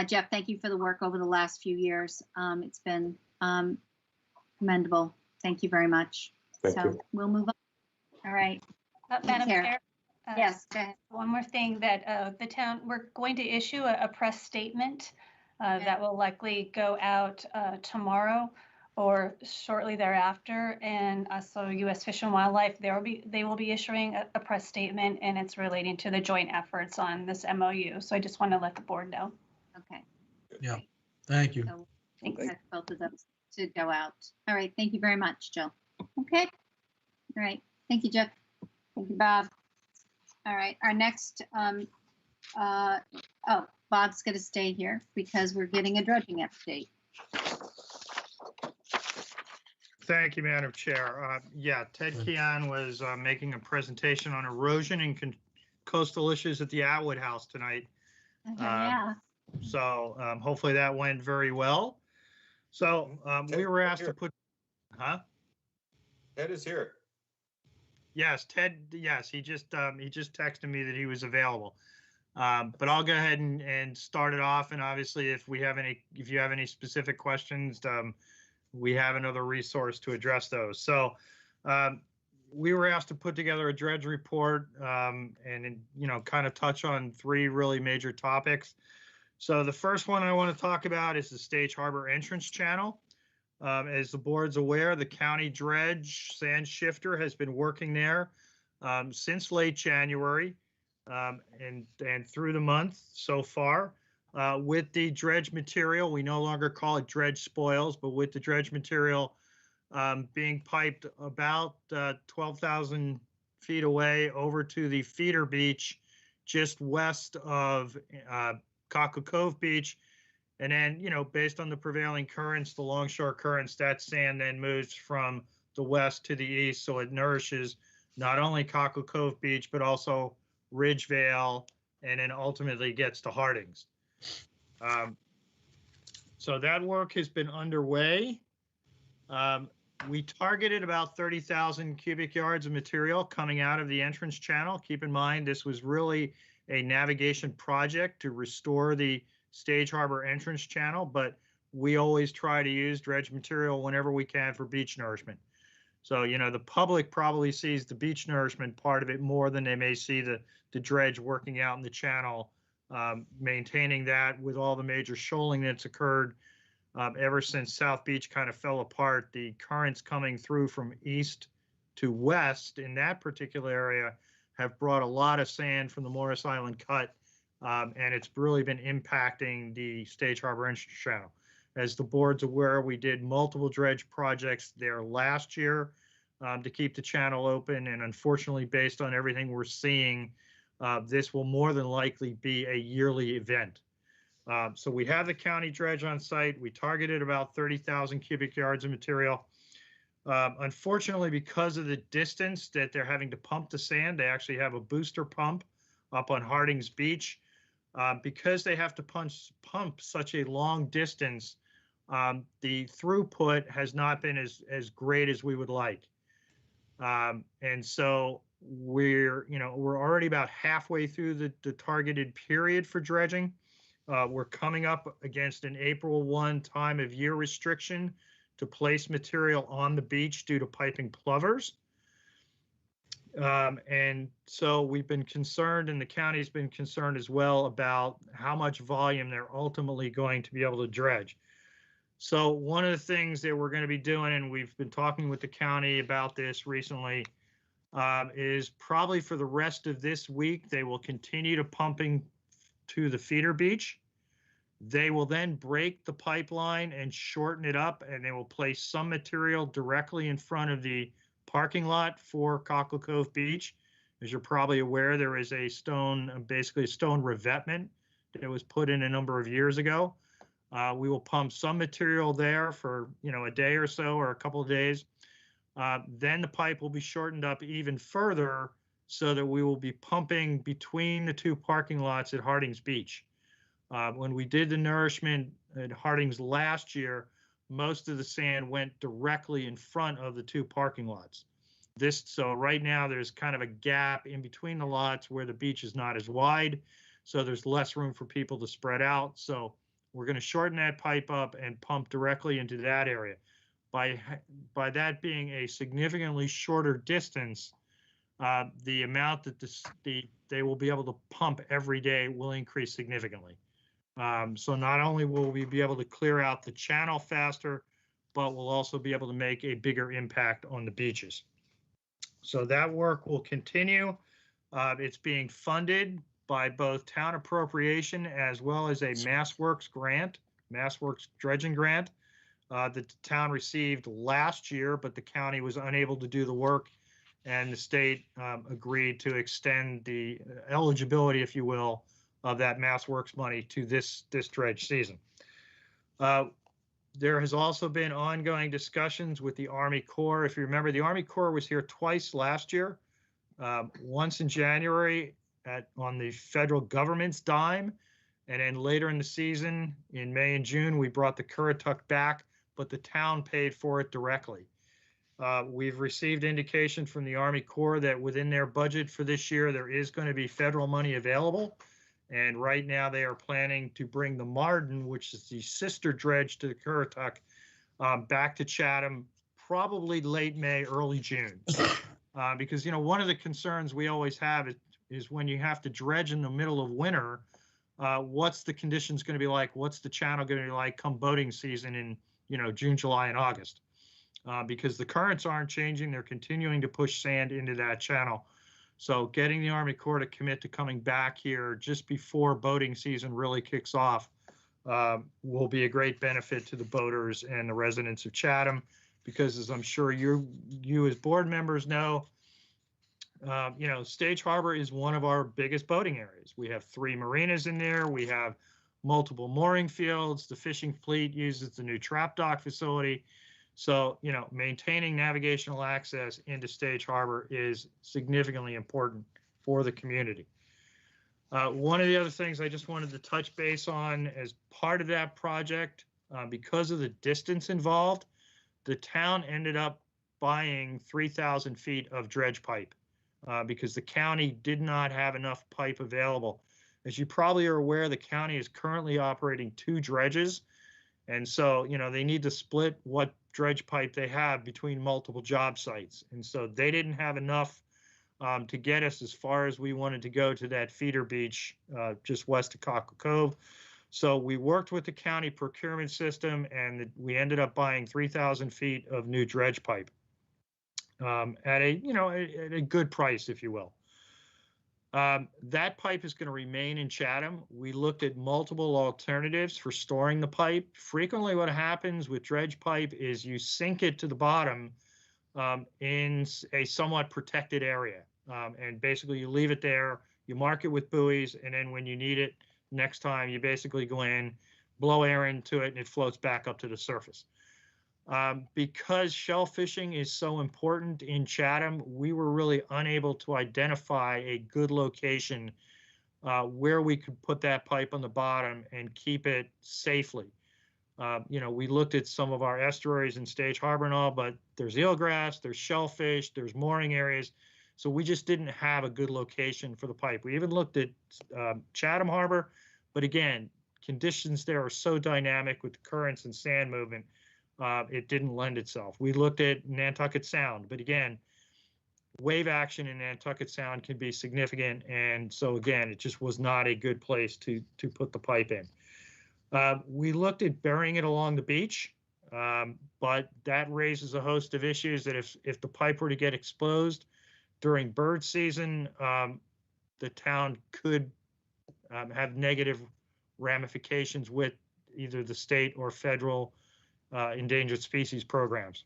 Jeff, thank you for the work over the last few years. It's been commendable. Thank you very much. Thank So you. we'll move on. All right. Madam care. Chair. Yes, go ahead. One more thing that the town, we're going to issue a press statement Okay. that will likely go out tomorrow or shortly thereafter. And so U.S. Fish and Wildlife, they will be issuing a press statement, and it's relating to the joint efforts on this MOU. So I just want to let the board know. Okay. Yeah. Thank you. So I expect both of those to go out. All right. Thank you very much, Jill. Okay. All right. Thank you, Jeff. Thank you, Bob. All right. Our next, Bob's going to stay here because we're getting a dredging update. Thank you, Madam Chair. Yeah, Ted Keon was making a presentation on erosion and coastal issues at the Atwood House tonight. Yeah. So hopefully that went very well. So we were asked to put, Ted is here. Yes, Ted. Yes, he just texted me that he was available. But I'll go ahead and start it off. And obviously, if you have any specific questions, we have another resource to address those. So we were asked to put together a dredge report and kind of touch on three really major topics. So the first one I want to talk about is the Stage Harbor entrance channel. As the board's aware, the county dredge sand shifter has been working there since late January and through the month so far. With the dredge material, we no longer call it dredge spoils, but with the dredge material being piped about 12,000 feet away over to the feeder beach just west of Cockle Cove Beach. And then, based on the prevailing currents, the longshore currents, that sand then moves from the west to the east. So it nourishes not only Cockle Cove Beach, but also Ridgevale, and then ultimately gets to Hardings. So that work has been underway. We targeted about 30,000 cubic yards of material coming out of the entrance channel. Keep in mind, this was really a navigation project to restore the Stage Harbor entrance channel, but we always try to use dredge material whenever we can for beach nourishment. So, the public probably sees the beach nourishment part of it more than they may see the dredge working out in the channel, maintaining that with all the major shoaling that's occurred ever since South Beach kind of fell apart. The currents coming through from east to west in that particular area have brought a lot of sand from the Morris Island Cut. And it's really been impacting the Stage Harbor entrance channel. As the board's aware, we did multiple dredge projects there last year to keep the channel open. And unfortunately, based on everything we're seeing, this will more than likely be a yearly event. So we have the county dredge on site. We targeted about 30,000 cubic yards of material. Unfortunately, because of the distance that they're having to pump the sand, they actually have a booster pump up on Hardings Beach. Because they have to pump such a long distance, the throughput has not been as great as we would like. And so we're already about halfway through the targeted period for dredging. We're coming up against an April 1 time of year restriction to place material on the beach due to piping plovers. And so we've been concerned, and the county's been concerned as well, about how much volume they're ultimately going to be able to dredge. So one of the things that we're going to be doing, and we've been talking with the county about this recently, is probably for the rest of this week, they will continue to pumping to the feeder beach. They will then break the pipeline and shorten it up, and they will place some material directly in front of the parking lot for Cockle Cove Beach. As you're probably aware, there is a stone, basically a stone revetment that was put in a number of years ago. We will pump some material there for, a day or so, or a couple of days. Then the pipe will be shortened up even further so that we will be pumping between the two parking lots at Harding's Beach. When we did the nourishment at Harding's last year, most of the sand went directly in front of the two parking lots. So right now there's kind of a gap in between the lots where the beach is not as wide, so there's less room for people to spread out. So we're going to shorten that pipe up and pump directly into that area. By that being a significantly shorter distance, the amount that they will be able to pump every day will increase significantly. So not only will we be able to clear out the channel faster, but we'll also be able to make a bigger impact on the beaches. So that work will continue. It's being funded by both town appropriation as well as a MassWorks grant, MassWorks dredging grant that the town received last year, but the county was unable to do the work, and the state agreed to extend the eligibility, if you will, of that MassWorks money to this dredge season. There has also been ongoing discussions with the Army Corps. If you remember, the Army Corps was here twice last year, once in January on the federal government's dime, and then later in the season, in May and June, we brought the Currituck back, but the town paid for it directly. We've received indication from the Army Corps that within their budget for this year, there is going to be federal money available. And right now they are planning to bring the Marden, which is the sister dredge to the Currituck, back to Chatham, probably late May, early June. Because, one of the concerns we always have is when you have to dredge in the middle of winter, what's the conditions going to be like? What's the channel going to be like come boating season in, June, July, and August? Because the currents aren't changing. They're continuing to push sand into that channel. So getting the Army Corps to commit to coming back here just before boating season really kicks off will be a great benefit to the boaters and the residents of Chatham, because as I'm sure you as board members know, Stage Harbor is one of our biggest boating areas. We have 3 marinas in there. We have multiple mooring fields. The fishing fleet uses the new trap dock facility. So, maintaining navigational access into Stage Harbor is significantly important for the community. One of the other things I just wanted to touch base on as part of that project, because of the distance involved, the town ended up buying 3,000 feet of dredge pipe because the county did not have enough pipe available. As you probably are aware, the county is currently operating 2 dredges. And so, they need to split what dredge pipe they have between multiple job sites. And so they didn't have enough to get us as far as we wanted to go to that feeder beach just west of Cockle Cove. So we worked with the county procurement system, and we ended up buying 3,000 feet of new dredge pipe at a good price, if you will. That pipe is going to remain in Chatham. We looked at multiple alternatives for storing the pipe. Frequently what happens with dredge pipe is you sink it to the bottom in a somewhat protected area. And basically you leave it there, you mark it with buoys, and then when you need it next time, you basically go in, blow air into it, and it floats back up to the surface. Because shell fishing is so important in Chatham, we were really unable to identify a good location where we could put that pipe on the bottom and keep it safely. We looked at some of our estuaries in Stage Harbor and all, but there's eelgrass, there's shellfish, there's mooring areas. So we just didn't have a good location for the pipe. We even looked at Chatham Harbor, but again, conditions there are so dynamic with the currents and sand movement, it didn't lend itself. We looked at Nantucket Sound, but again, wave action in Nantucket Sound can be significant, and so again, it just was not a good place to put the pipe in. We looked at burying it along the beach, but that raises a host of issues that if the pipe were to get exposed during bird season, the town could have negative ramifications with either the state or federal endangered species programs.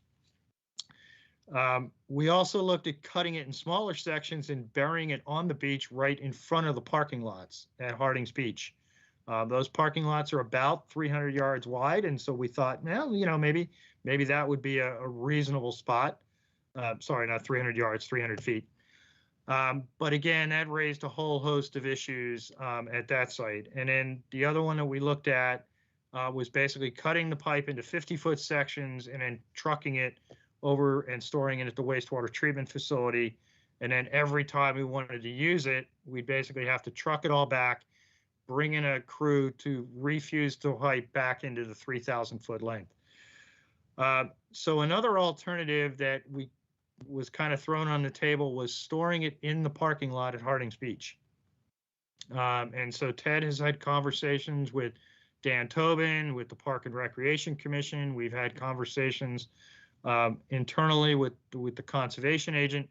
We also looked at cutting it in smaller sections and burying it on the beach right in front of the parking lots at Harding's Beach. Those parking lots are about 300 yards wide, and so we thought, well, maybe that would be a reasonable spot. Sorry, not 300 yards, 300 feet. But again, that raised a whole host of issues at that site. And then the other one that we looked at was basically cutting the pipe into 50-foot sections and then trucking it over and storing it at the wastewater treatment facility. And then every time we wanted to use it, we'd basically have to truck it all back, bring in a crew to refuse the pipe back into the 3,000-foot length. So another alternative that was kind of thrown on the table was storing it in the parking lot at Harding's Beach. And so Ted has had conversations with Dan Tobin, with the Park and Recreation Commission. We've had conversations internally with the conservation agent.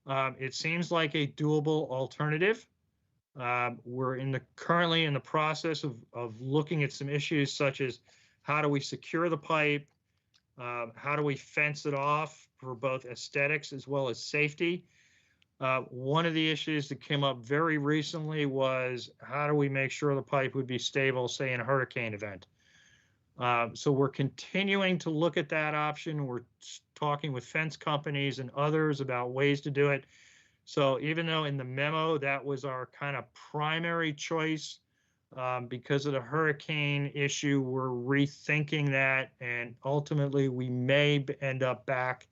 It seems like a doable alternative. We're currently in the process of looking at some issues such as how do we secure the pipe, how do we fence it off for both aesthetics as well as safety. One of the issues that came up very recently was how do we make sure the pipe would be stable, say, in a hurricane event. So we're continuing to look at that option. We're talking with fence companies and others about ways to do it. So even though in the memo that was our kind of primary choice, because of the hurricane issue, we're rethinking that, and ultimately we may end up back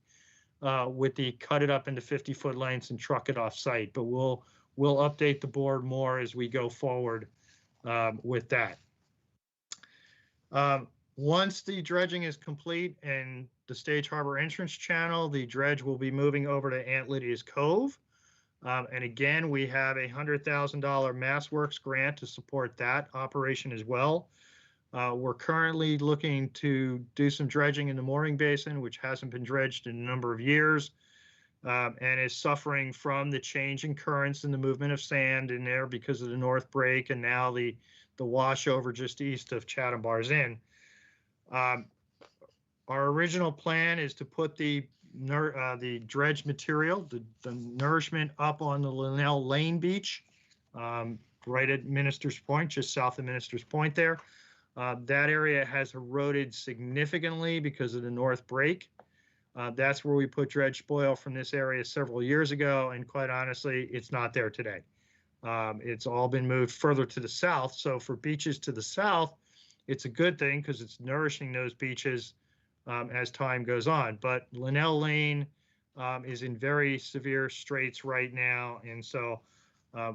with the cut it up into 50-foot lengths and truck it off site. But we'll update the board more as we go forward with that. Once the dredging is complete and the Stage Harbor entrance channel, the dredge will be moving over to Aunt Lydia's Cove. And again, we have a $100,000 MassWorks grant to support that operation as well. We're currently looking to do some dredging in the mooring basin, which hasn't been dredged in a number of years, and is suffering from the change in currents and the movement of sand in there because of the North Break and now the washover just east of Chatham Bars Inn. Our original plan is to put the dredge material, the nourishment up on the Linnell Lane Beach, right at Minister's Point, just south of Minister's Point there. That area has eroded significantly because of the North Break. That's where we put dredge spoil from this area several years ago, and quite honestly, it's not there today. It's all been moved further to the south. So for beaches to the south, it's a good thing because it's nourishing those beaches as time goes on. But Linnell Lane is in very severe straits right now, and so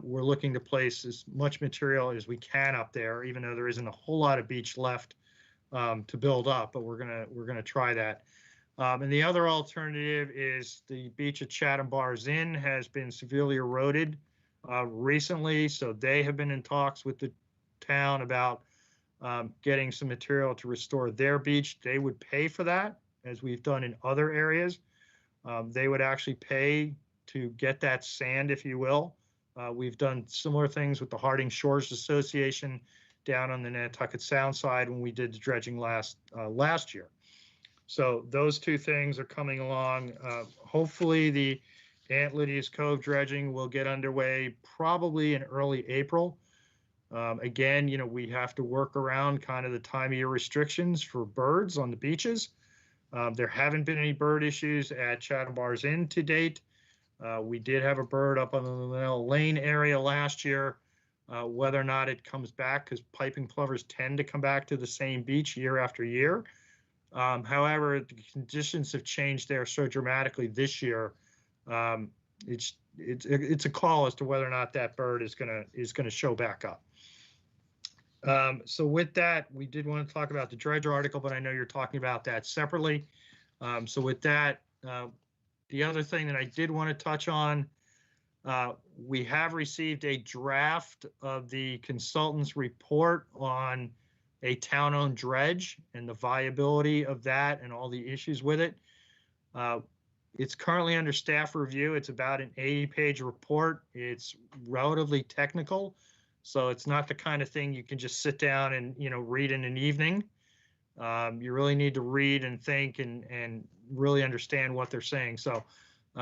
we're looking to place as much material as we can up there, even though there isn't a whole lot of beach left to build up. But we're gonna try that. And the other alternative is the beach at Chatham Bars Inn has been severely eroded recently, so they have been in talks with the town about getting some material to restore their beach. They would pay for that, as we've done in other areas. They would actually pay to get that sand, if you will. We've done similar things with the Harding Shores Association down on the Nantucket Sound side when we did the dredging last year. So those two things are coming along. Hopefully the Aunt Lydia's Cove dredging will get underway probably in early April. Again, we have to work around kind of the time of year restrictions for birds on the beaches. There haven't been any bird issues at Chatham Bars Inn to date. We did have a bird up on the Linnell Lane area last year. Whether or not it comes back, because piping plovers tend to come back to the same beach year after year. However, the conditions have changed there so dramatically this year. It's a call as to whether or not that bird is gonna show back up. So with that, we did want to talk about the Dredge article, but I know you're talking about that separately. So with that, the other thing that I did want to touch on, we have received a draft of the consultant's report on a town-owned dredge and the viability of that and all the issues with it. It's currently under staff review. It's about an 80-page report. It's relatively technical, so it's not the kind of thing you can just sit down and read in an evening. You really need to read and think and really understand what they're saying. So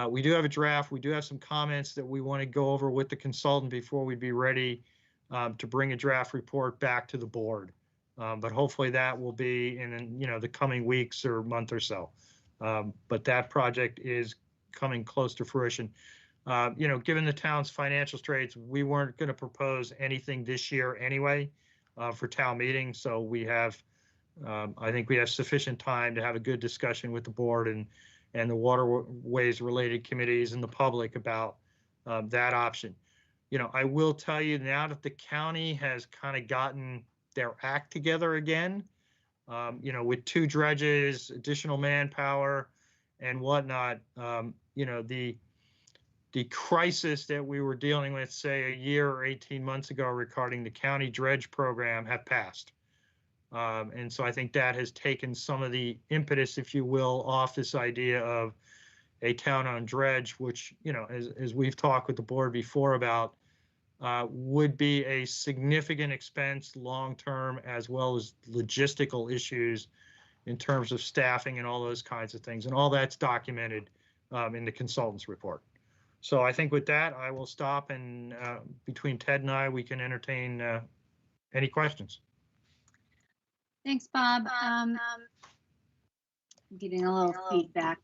we do have a draft. We do have some comments that we want to go over with the consultant before we'd be ready to bring a draft report back to the board. But hopefully that will be in the coming weeks or month or so. But that project is coming close to fruition. Given the town's financial straits, we weren't going to propose anything this year anyway for town meeting. So we have, I think we have sufficient time to have a good discussion with the board and the waterways related committees and the public about that option. I will tell you now that the county has kind of gotten their act together again, with 2 dredges, additional manpower and whatnot, the crisis that we were dealing with, say, a year or 18 months ago regarding the county dredge program have passed. And so I think that has taken some of the impetus, if you will, off this idea of a town-owned dredge, which, as we've talked with the board before about, would be a significant expense long-term, as well as logistical issues in terms of staffing and all those kinds of things. And all that's documented in the consultant's report. So I think with that, I will stop, and between Ted and I, we can entertain any questions. Thanks, Bob. Getting a little feedback.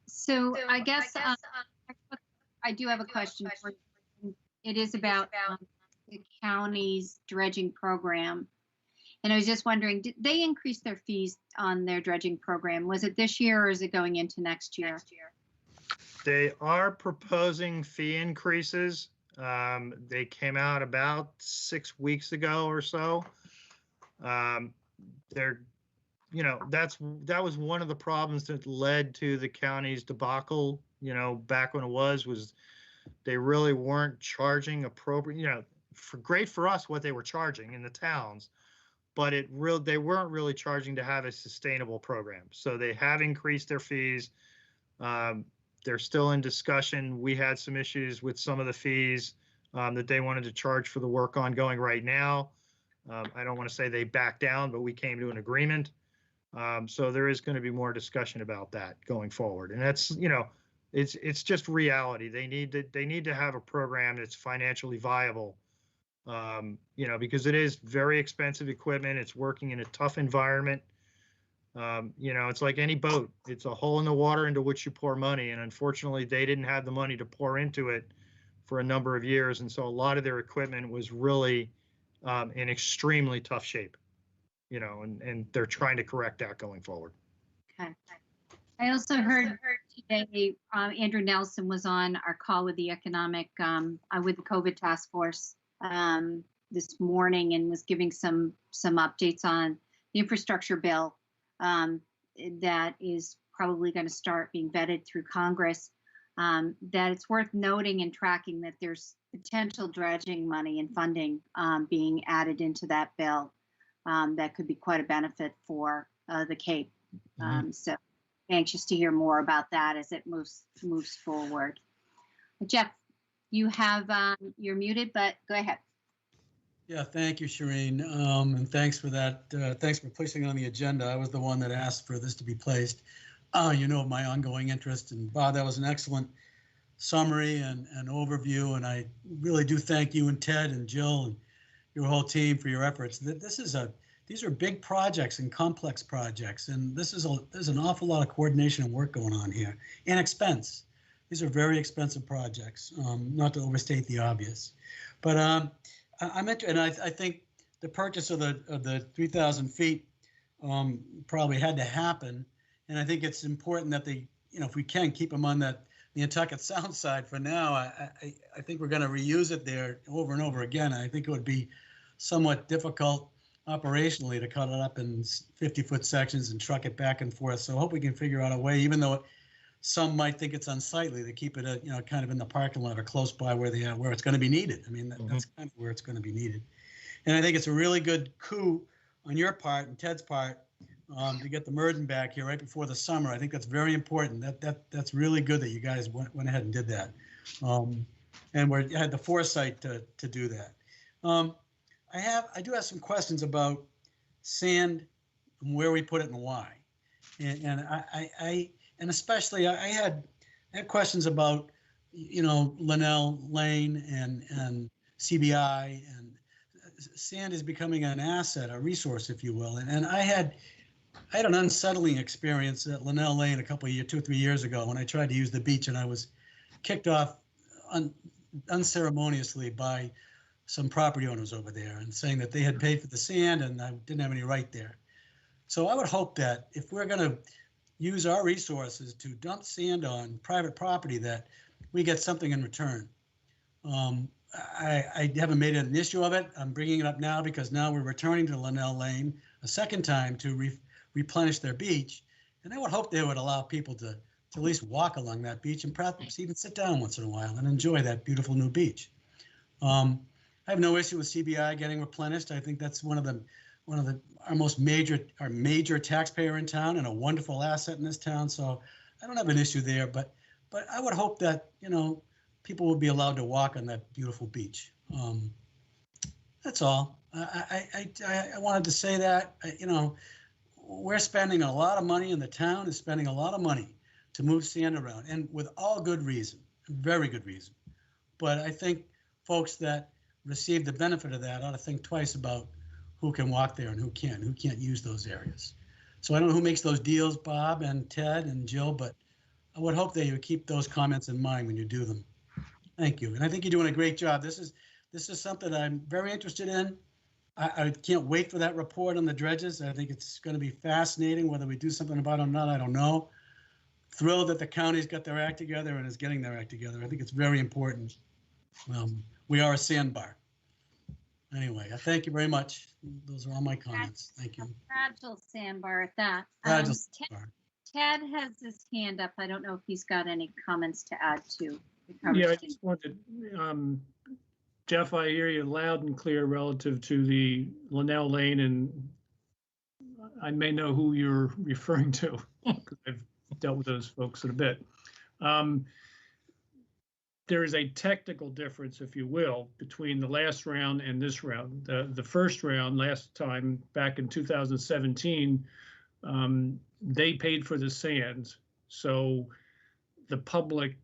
So I guess I do have a question for you. It is about the county's dredging program. And I was just wondering, did they increase their fees on their dredging program? Was it this year or is it going into next year? They are proposing fee increases. They came out about 6 weeks ago or so. That was one of the problems that led to the county's debacle, back when it was they really weren't charging appropriate, great for us what they were charging in the towns, but they weren't really charging to have a sustainable program. So they have increased their fees. They're still in discussion. We had some issues with some of the fees that they wanted to charge for the work ongoing right now. I don't want to say they backed down, but we came to an agreement. So there is going to be more discussion about that going forward. And that's, it's just reality. They need to have a program that's financially viable, because it is very expensive equipment. It's working in a tough environment. It's like any boat. It's a hole in the water into which you pour money. And unfortunately, they didn't have the money to pour into it for a number of years. And so a lot of their equipment was really in extremely tough shape, and they're trying to correct that going forward. Okay. I also heard today, Andrew Nelson was on our call with the economic, with the COVID task force this morning, and was giving some updates on the infrastructure bill that is probably going to start being vetted through Congress. That it's worth noting and tracking that there's potential dredging money and funding being added into that bill that could be quite a benefit for the Cape. So anxious to hear more about that as it moves forward. Jeff, you have you're muted, but go ahead. Yeah, thank you, Shireen, and thanks for that. Thanks for placing it on the agenda. I was the one that asked for this to be placed. My ongoing interest, and Bob, that was an excellent summary and overview, and I really do thank you and Ted and Jill and your whole team for your efforts. These are big projects and complex projects, and there's an awful lot of coordination and work going on here, and expense. These are very expensive projects, not to overstate the obvious. But I think the purchase of the 3,000 feet probably had to happen, and I think it's important that if we can keep them on that Nantucket Sound side for now. I think we're going to reuse it there over and over again. I think it would be somewhat difficult operationally to cut it up in 50-foot sections and truck it back and forth. So I hope we can figure out a way, even though some might think it's unsightly, to keep it, kind of in the parking lot or close by where it's going to be needed. I mean, that's kind of where it's going to be needed. And I think it's a really good coup on your part and Ted's part to get the Merton back here right before the summer. I think that's very important. That's really good that you guys went ahead and did that, and had the foresight to do that. I do have some questions about sand and where we put it and why, and especially I had questions about Linnell Lane and CBI, and sand is becoming an asset, a resource, if you will. And I had an unsettling experience at Linnell Lane 2 or 3 years ago when I tried to use the beach, and I was kicked off unceremoniously by some property owners over there and saying that they had paid for the sand and I didn't have any right there. So I would hope that if we're going to use our resources to dump sand on private property, that we get something in return. I haven't made an issue of it. I'm bringing it up now because now we're returning to Linnell Lane a second time to replenish their beach. And I would hope they would allow people to at least walk along that beach and perhaps even sit down once in a while and enjoy that beautiful new beach. I have no issue with CBI getting replenished. I think that's one of our major taxpayer in town and a wonderful asset in this town. So I don't have an issue there, but I would hope that, people will be allowed to walk on that beautiful beach. That's all. I wanted to say that, we're spending a lot of money, and the town is spending a lot of money to move sand around, and with all good reason, very good reason. But I think folks that receive the benefit of that ought to think twice about who can walk there and who can't use those areas. So I don't know who makes those deals, Bob and Ted and Jill, but I would hope that you would keep those comments in mind when you do them. Thank you. And I think you're doing a great job. This is something I'm very interested in. I can't wait for that report on the dredges. I think it's going to be fascinating. Whether we do something about it or not, I don't know. Thrilled that the county's got their act together and is getting their act together. I think it's very important. We are a sandbar. Anyway, I thank you very much. Those are all my comments. Thank you. A fragile sandbar at that. Fragile sandbar. Ted has his hand up. I don't know if he's got any comments to add to the Yeah, I conversation. just wanted, Jeff, I hear you loud and clear relative to the Linnell Lane, and I may know who you're referring to because I've dealt with those folks in a bit. There is a technical difference, if you will, between the last round and this round. The first round, last time back in 2017, they paid for the sand, so the public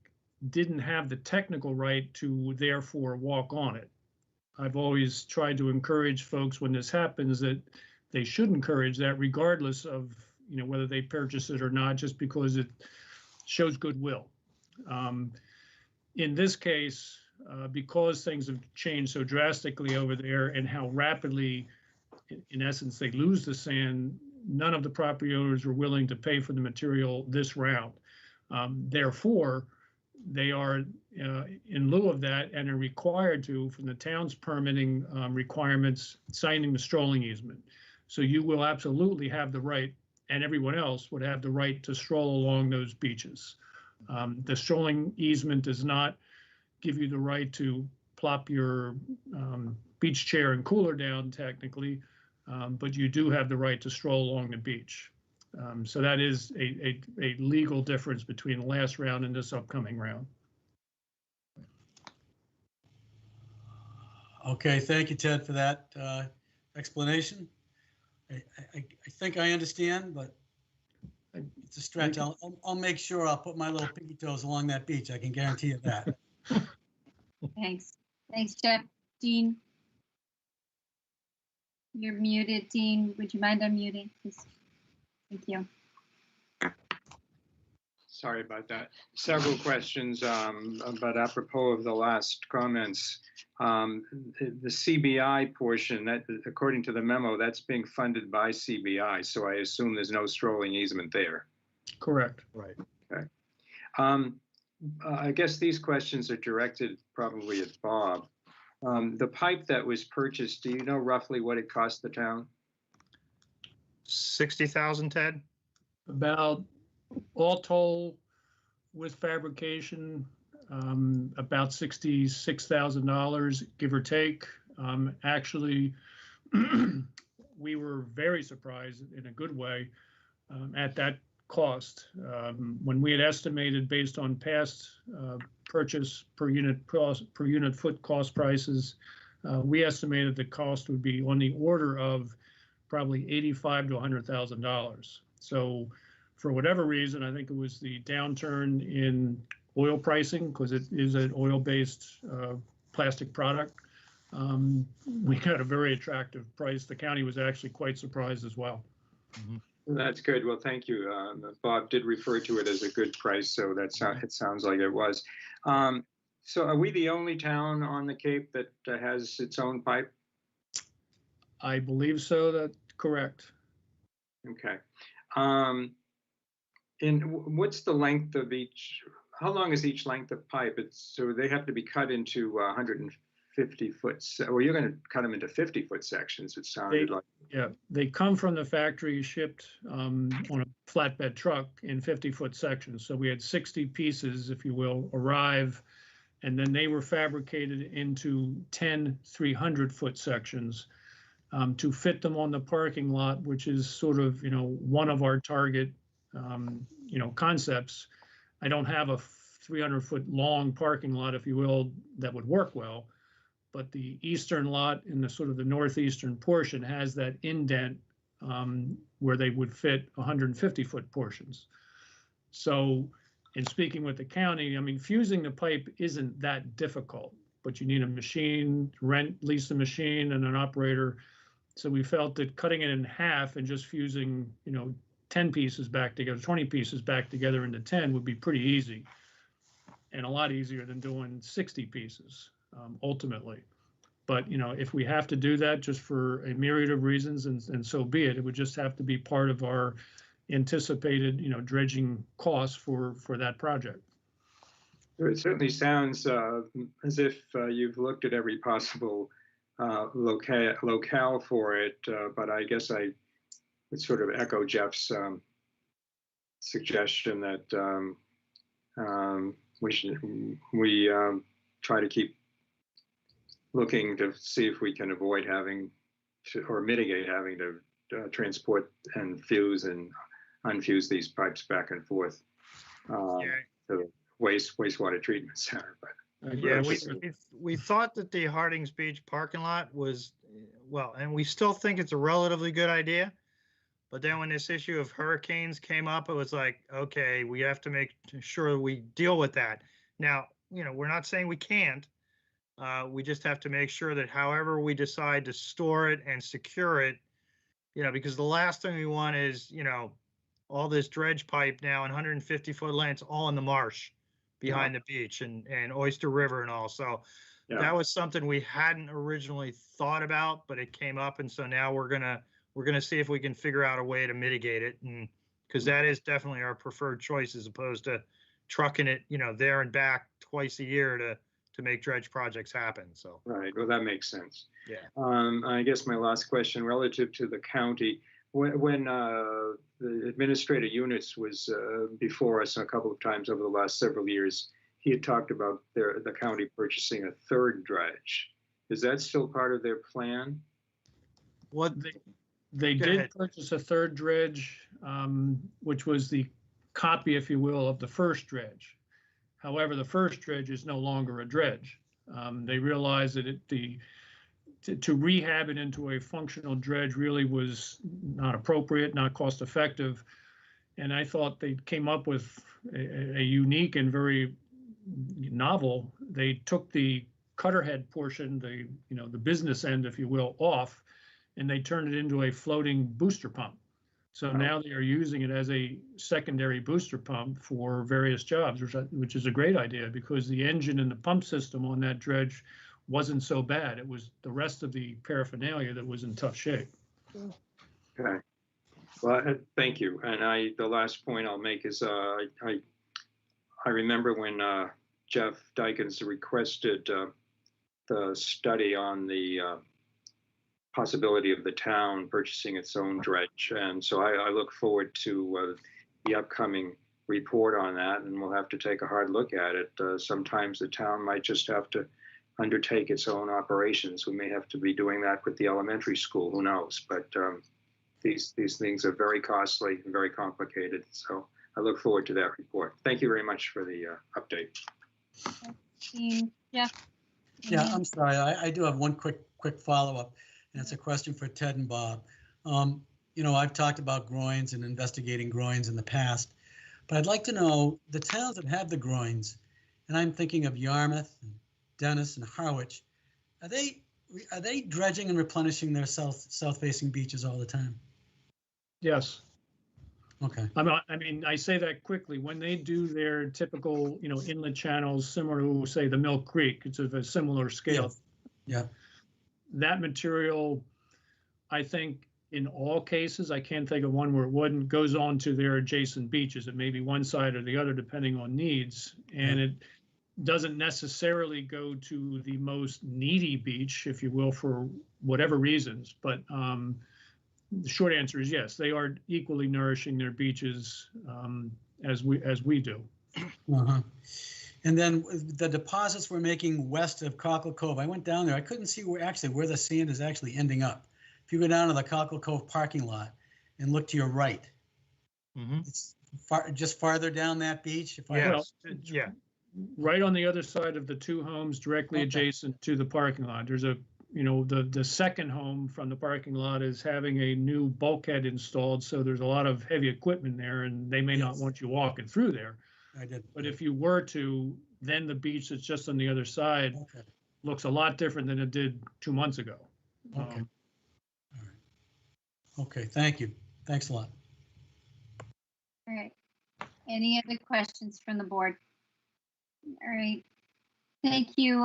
didn't have the technical right to therefore walk on it. I've always tried to encourage folks when this happens that they should encourage that regardless of whether they purchase it or not, just because it shows goodwill. In this case, because things have changed so drastically over there and how rapidly, in essence, they lose the sand, none of the property owners were willing to pay for the material this round. Therefore, they are in lieu of that and are required to, from the town's permitting requirements, signing the strolling easement. So you will absolutely have the right, and everyone else would have the right to stroll along those beaches. The strolling easement does not give you the right to plop your beach chair and cooler down technically, but you do have the right to stroll along the beach. So that is a legal difference between the last round and this upcoming round. Okay, thank you, Ted, for that explanation. I think I understand, but it's a stretch. I'll make sure I'll put my little pinky toes along that beach. I can guarantee you that. Thanks. Thanks, Jeff. Dean? You're muted, Dean. Would you mind unmuting, please? Thank you. Sorry about that. Several questions, but apropos of the last comments. The CBI portion, that according to the memo, that's being funded by CBI, so I assume there's no strolling easement there. Correct. Right. Okay. I guess these questions are directed probably at Bob. The pipe that was purchased, do you know roughly what it cost the town? 60,000, Ted? About all told with fabrication, about $66,000, give or take. Actually, we were very surprised in a good way at that cost. When we had estimated based on past purchase per unit foot cost prices, we estimated the cost would be on the order of probably $85,000 to $100,000. So for whatever reason, I think it was the downturn in oil pricing, because it is an oil-based plastic product. We got a very attractive price. The county was actually quite surprised as well. That's good. Well, thank you. Bob did refer to it as a good price, so it sounds like it was. So are we the only town on the Cape that has its own pipe? I believe so. That's correct. Okay. And what's the length of each? How long is each length of pipe? So they have to be cut into 150 foot. Well, you're going to cut them into 50-foot sections. It sounded like. Yeah, they come from the factory shipped on a flatbed truck in 50-foot sections. So we had 60 pieces, if you will, arrive, and then they were fabricated into 10 300-foot sections to fit them on the parking lot, which is sort of, one of our target, concepts. I don't have a 300-foot long parking lot, if you will, that would work well. But the eastern lot in the sort of the northeastern portion has that indent where they would fit 150-foot portions. So in speaking with the county, I mean, fusing the pipe isn't that difficult, but you need a machine, lease a machine and an operator. So we felt that cutting it in half and just fusing, 10 pieces back together, 20 pieces back together into 10 would be pretty easy and a lot easier than doing 60 pieces. Ultimately. But, if we have to do that just for a myriad of reasons, and so be it, it would just have to be part of our anticipated, dredging costs for that project. It certainly sounds as if you've looked at every possible locale for it, but I guess I would sort of echo Jeff's suggestion that we try to keep looking to see if we can avoid having to, or mitigate having to transport and fuse and unfuse these pipes back and forth to the wastewater treatment center. But yeah, we thought that the Hardings Beach parking lot was, well, and we still think it's a relatively good idea. But then when this issue of hurricanes came up, it was like, okay, we have to make sure we deal with that. Now, we're not saying we can't. We just have to make sure that however we decide to store it and secure it, because the last thing we want is, all this dredge pipe now in 150-foot lengths, all in the marsh behind the beach and Oyster River and all. So that was something we hadn't originally thought about, but it came up. And so now we're going to see if we can figure out a way to mitigate it. And because that is definitely our preferred choice as opposed to trucking it, there and back twice a year to make dredge projects happen. So right, well, that makes sense. Yeah. I guess my last question relative to the county, when the administrative units was before us a couple of times over the last several years, he had talked about the county purchasing a third dredge. Is that still part of their plan? What they did purchase a third dredge, which was the copy, if you will, of the first dredge. However, the first dredge is no longer a dredge. They realized that to rehab it into a functional dredge really was not appropriate, not cost effective. And I thought they came up with a unique and very novel. They took the cutter head portion, the business end, if you will, off, and they turned it into a floating booster pump. So now they are using it as a secondary booster pump for various jobs, which is a great idea because the engine and the pump system on that dredge wasn't so bad. It was the rest of the paraphernalia that was in tough shape. Okay. Well, thank you. And the last point I'll make is I remember when Jeff Dykens requested the study on the possibility of the town purchasing its own dredge. And so I look forward to the upcoming report on that, and we'll have to take a hard look at it. Sometimes the town might just have to undertake its own operations. We may have to be doing that with the elementary school, who knows? But these things are very costly and very complicated. So I look forward to that report. Thank you very much for the update. Yeah. Yeah, I'm sorry. I do have one quick follow-up, and it's a question for Ted and Bob. You know, I've talked about groins and investigating groins in the past, but I'd like to know the towns that have the groins, and I'm thinking of Yarmouth, and Dennis, and Harwich. Are they dredging and replenishing their south-facing beaches all the time? Yes. Okay. I mean, I say that quickly. When they do their typical, you know, inlet channels, similar to, say, the Mill Creek, it's of a similar scale. Yeah. That material, I think, in all cases, I can't think of one where it wouldn't, goes on to their adjacent beaches. It may be one side or the other, depending on needs. And it doesn't necessarily go to the most needy beach, if you will, for whatever reasons. But the short answer is yes, they are equally nourishing their beaches as we do. And then the deposits we're making west of Cockle Cove, I went down there. I couldn't see where the sand is actually ending up. If you go down to the Cockle Cove parking lot and look to your right, it's just farther down that beach. Yeah, right on the other side of the two homes, directly adjacent to the parking lot. There's a, you know, the second home from the parking lot is having a new bulkhead installed, so there's a lot of heavy equipment there, and they may not want you walking through there. I did. But if you were to, then the beach that's just on the other side looks a lot different than it did 2 months ago. Okay. All right. Okay. Thank you. Thanks a lot. All right. Any other questions from the board? All right. Thank you,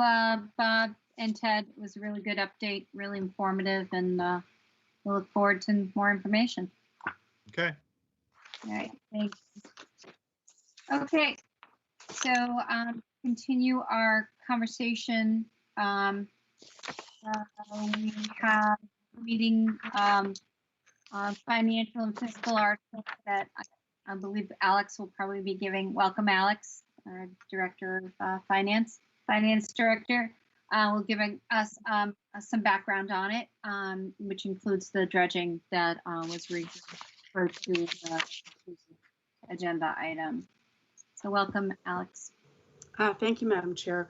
Bob and Ted. It was a really good update, really informative, and we'll look forward to more information. Okay. All right. Thanks. Okay. So continue our conversation. We have meeting financial and fiscal articles that I believe Alex will probably be giving. Welcome, Alex, our Director of Finance Director. Will giving us some background on it, which includes the dredging that was referred to the agenda item. So welcome, Alex. Thank you, Madam Chair.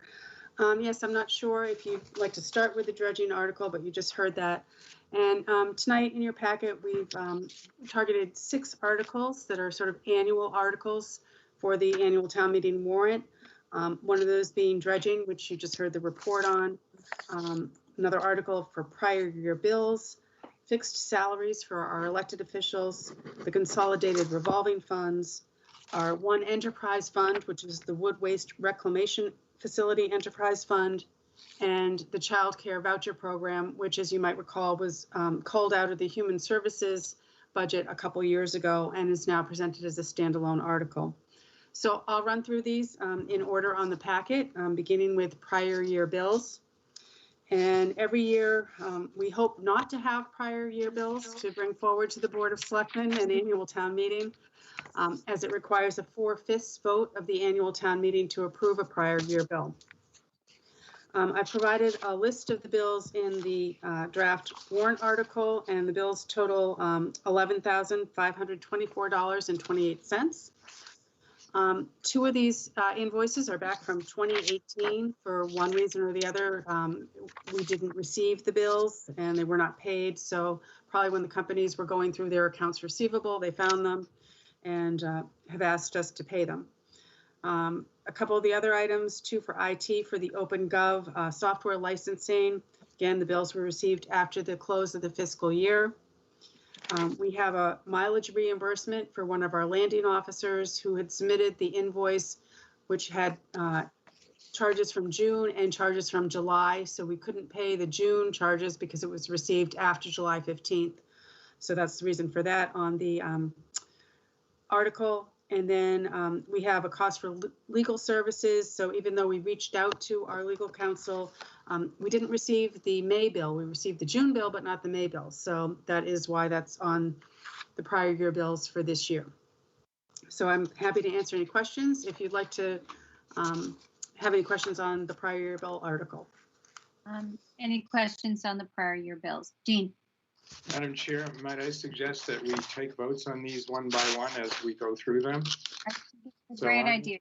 Yes, I'm not sure if you'd like to start with the dredging article, but you just heard that. And tonight in your packet, we've targeted 6 articles that are sort of annual articles for the annual town meeting warrant. One of those being dredging, which you just heard the report on. Another article for prior year bills, fixed salaries for our elected officials, the consolidated revolving funds, our one enterprise fund, which is the Wood Waste Reclamation Facility Enterprise Fund, and the Child Care Voucher Program, which, as you might recall, was culled out of the Human Services budget a couple years ago and is now presented as a standalone article. So I'll run through these in order on the packet, beginning with prior year bills. And every year, we hope not to have prior year bills to bring forward to the Board of Selectmen and annual town meeting, as it requires a 4/5 vote of the annual town meeting to approve a prior year bill. I've provided a list of the bills in the draft warrant article, and the bills total $11,524.28. 2 of these invoices are back from 2018. For one reason or the other, we didn't receive the bills and they were not paid. So probably when the companies were going through their accounts receivable, they found them and have asked us to pay them. A couple of the other items, 2 for IT for the OpenGov software licensing. Again, the bills were received after the close of the fiscal year. We have a mileage reimbursement for one of our landing officers who had submitted the invoice, which had charges from June and charges from July. So we couldn't pay the June charges because it was received after July 15th. So that's the reason for that on the article. And then we have a cost for legal services. So even though we reached out to our legal counsel, we didn't receive the May bill. We received the June bill, but not the May bill. So that is why that's on the prior year bills for this year. So I'm happy to answer any questions if you'd like to have any questions on the prior year bill article. Any questions on the prior year bills? Jean? Madam Chair, might I suggest that we take votes on these one by one as we go through them? That's a great idea.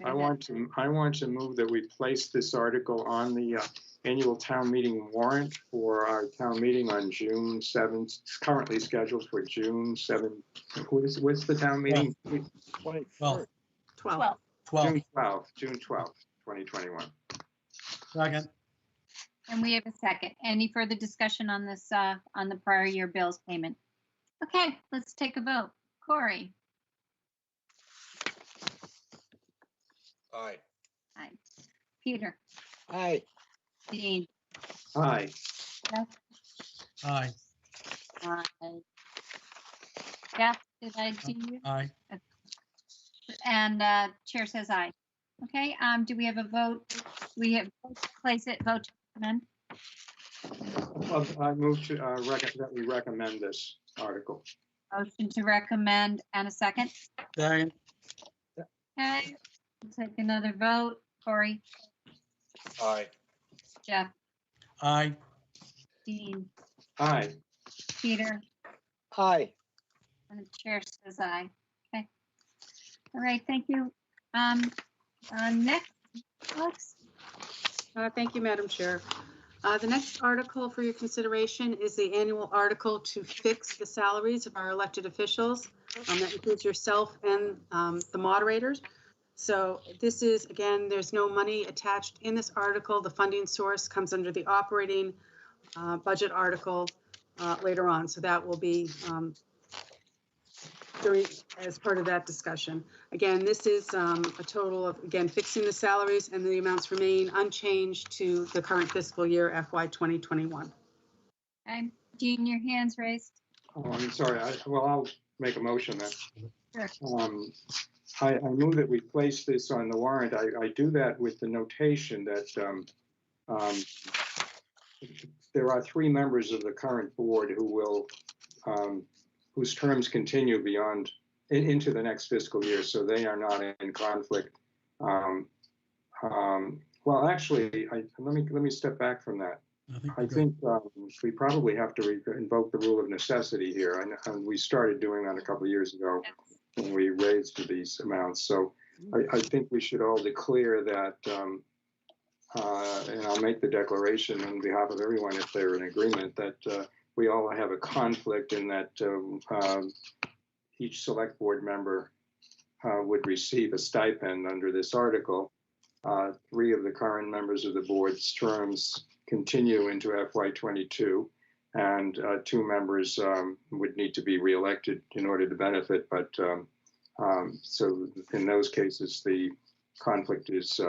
I want to move that we place this article on the annual town meeting warrant for our town meeting on June 7th. It's currently scheduled for June 7th. What's the town meeting? 12. 12. June 12th, 2021. Second. And we have a second. Any further discussion on this, on the prior year bills payment? Okay, let's take a vote. Corey? Aye. Aye. Peter? Aye. Dean? Aye. Jeff? Aye. Aye. Jeff, did I see you? Aye. And chair says aye. Okay, do we have a vote? We have place it, vote to recommend? Well, I move to that we recommend this article. Motion to recommend and a second. Second. Okay, we'll take another vote. Corey? Aye. Jeff? Aye. Dean? Aye. Peter? Aye. And the chair says aye. Okay. All right, thank you. Next, Alex? Thank you, Madam Chair. The next article for your consideration is the annual article to fix the salaries of our elected officials. That includes yourself and the moderators. So this is, again, there's no money attached in this article. The funding source comes under the operating budget article later on. So that will be as part of that discussion. Again, this is a total of, again, fixing the salaries, and the amounts remain unchanged to the current fiscal year FY 2021. Okay, Jean, your hand's raised. Oh, I'm sorry. I'll make a motion then. Sure. I move that we place this on the warrant. I do that with the notation that there are 3 members of the current board who will whose terms continue beyond into the next fiscal year, so they are not in conflict. Well, actually, let me step back from that. I think we probably have to invoke the rule of necessity here, and we started doing that a couple of years ago when we raised these amounts. So I think we should all declare that, and I'll make the declaration on behalf of everyone if they're in agreement, that we all have a conflict in that each select board member would receive a stipend under this article. 3 of the current members of the board's terms continue into FY22, and 2 members would need to be reelected in order to benefit. But so in those cases, the conflict is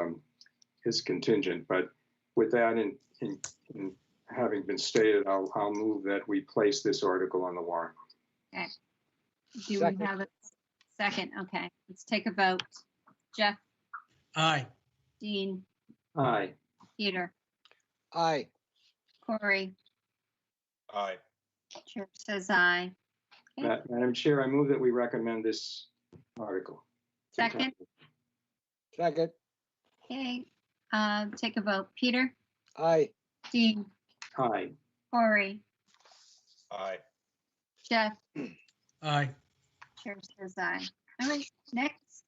contingent. But with that in having been stated, I'll move that we place this article on the warrant. Okay. Do we have a second? Okay, let's take a vote. Jeff? Aye. Dean? Aye. Peter? Aye. Corey? Aye. Chair says aye. Okay. Madam Chair, I move that we recommend this article. Second? Second. Okay, take a vote. Peter? Aye. Dean? Aye. Corey? Aye. Jeff? Aye. Chair says aye. All right, next.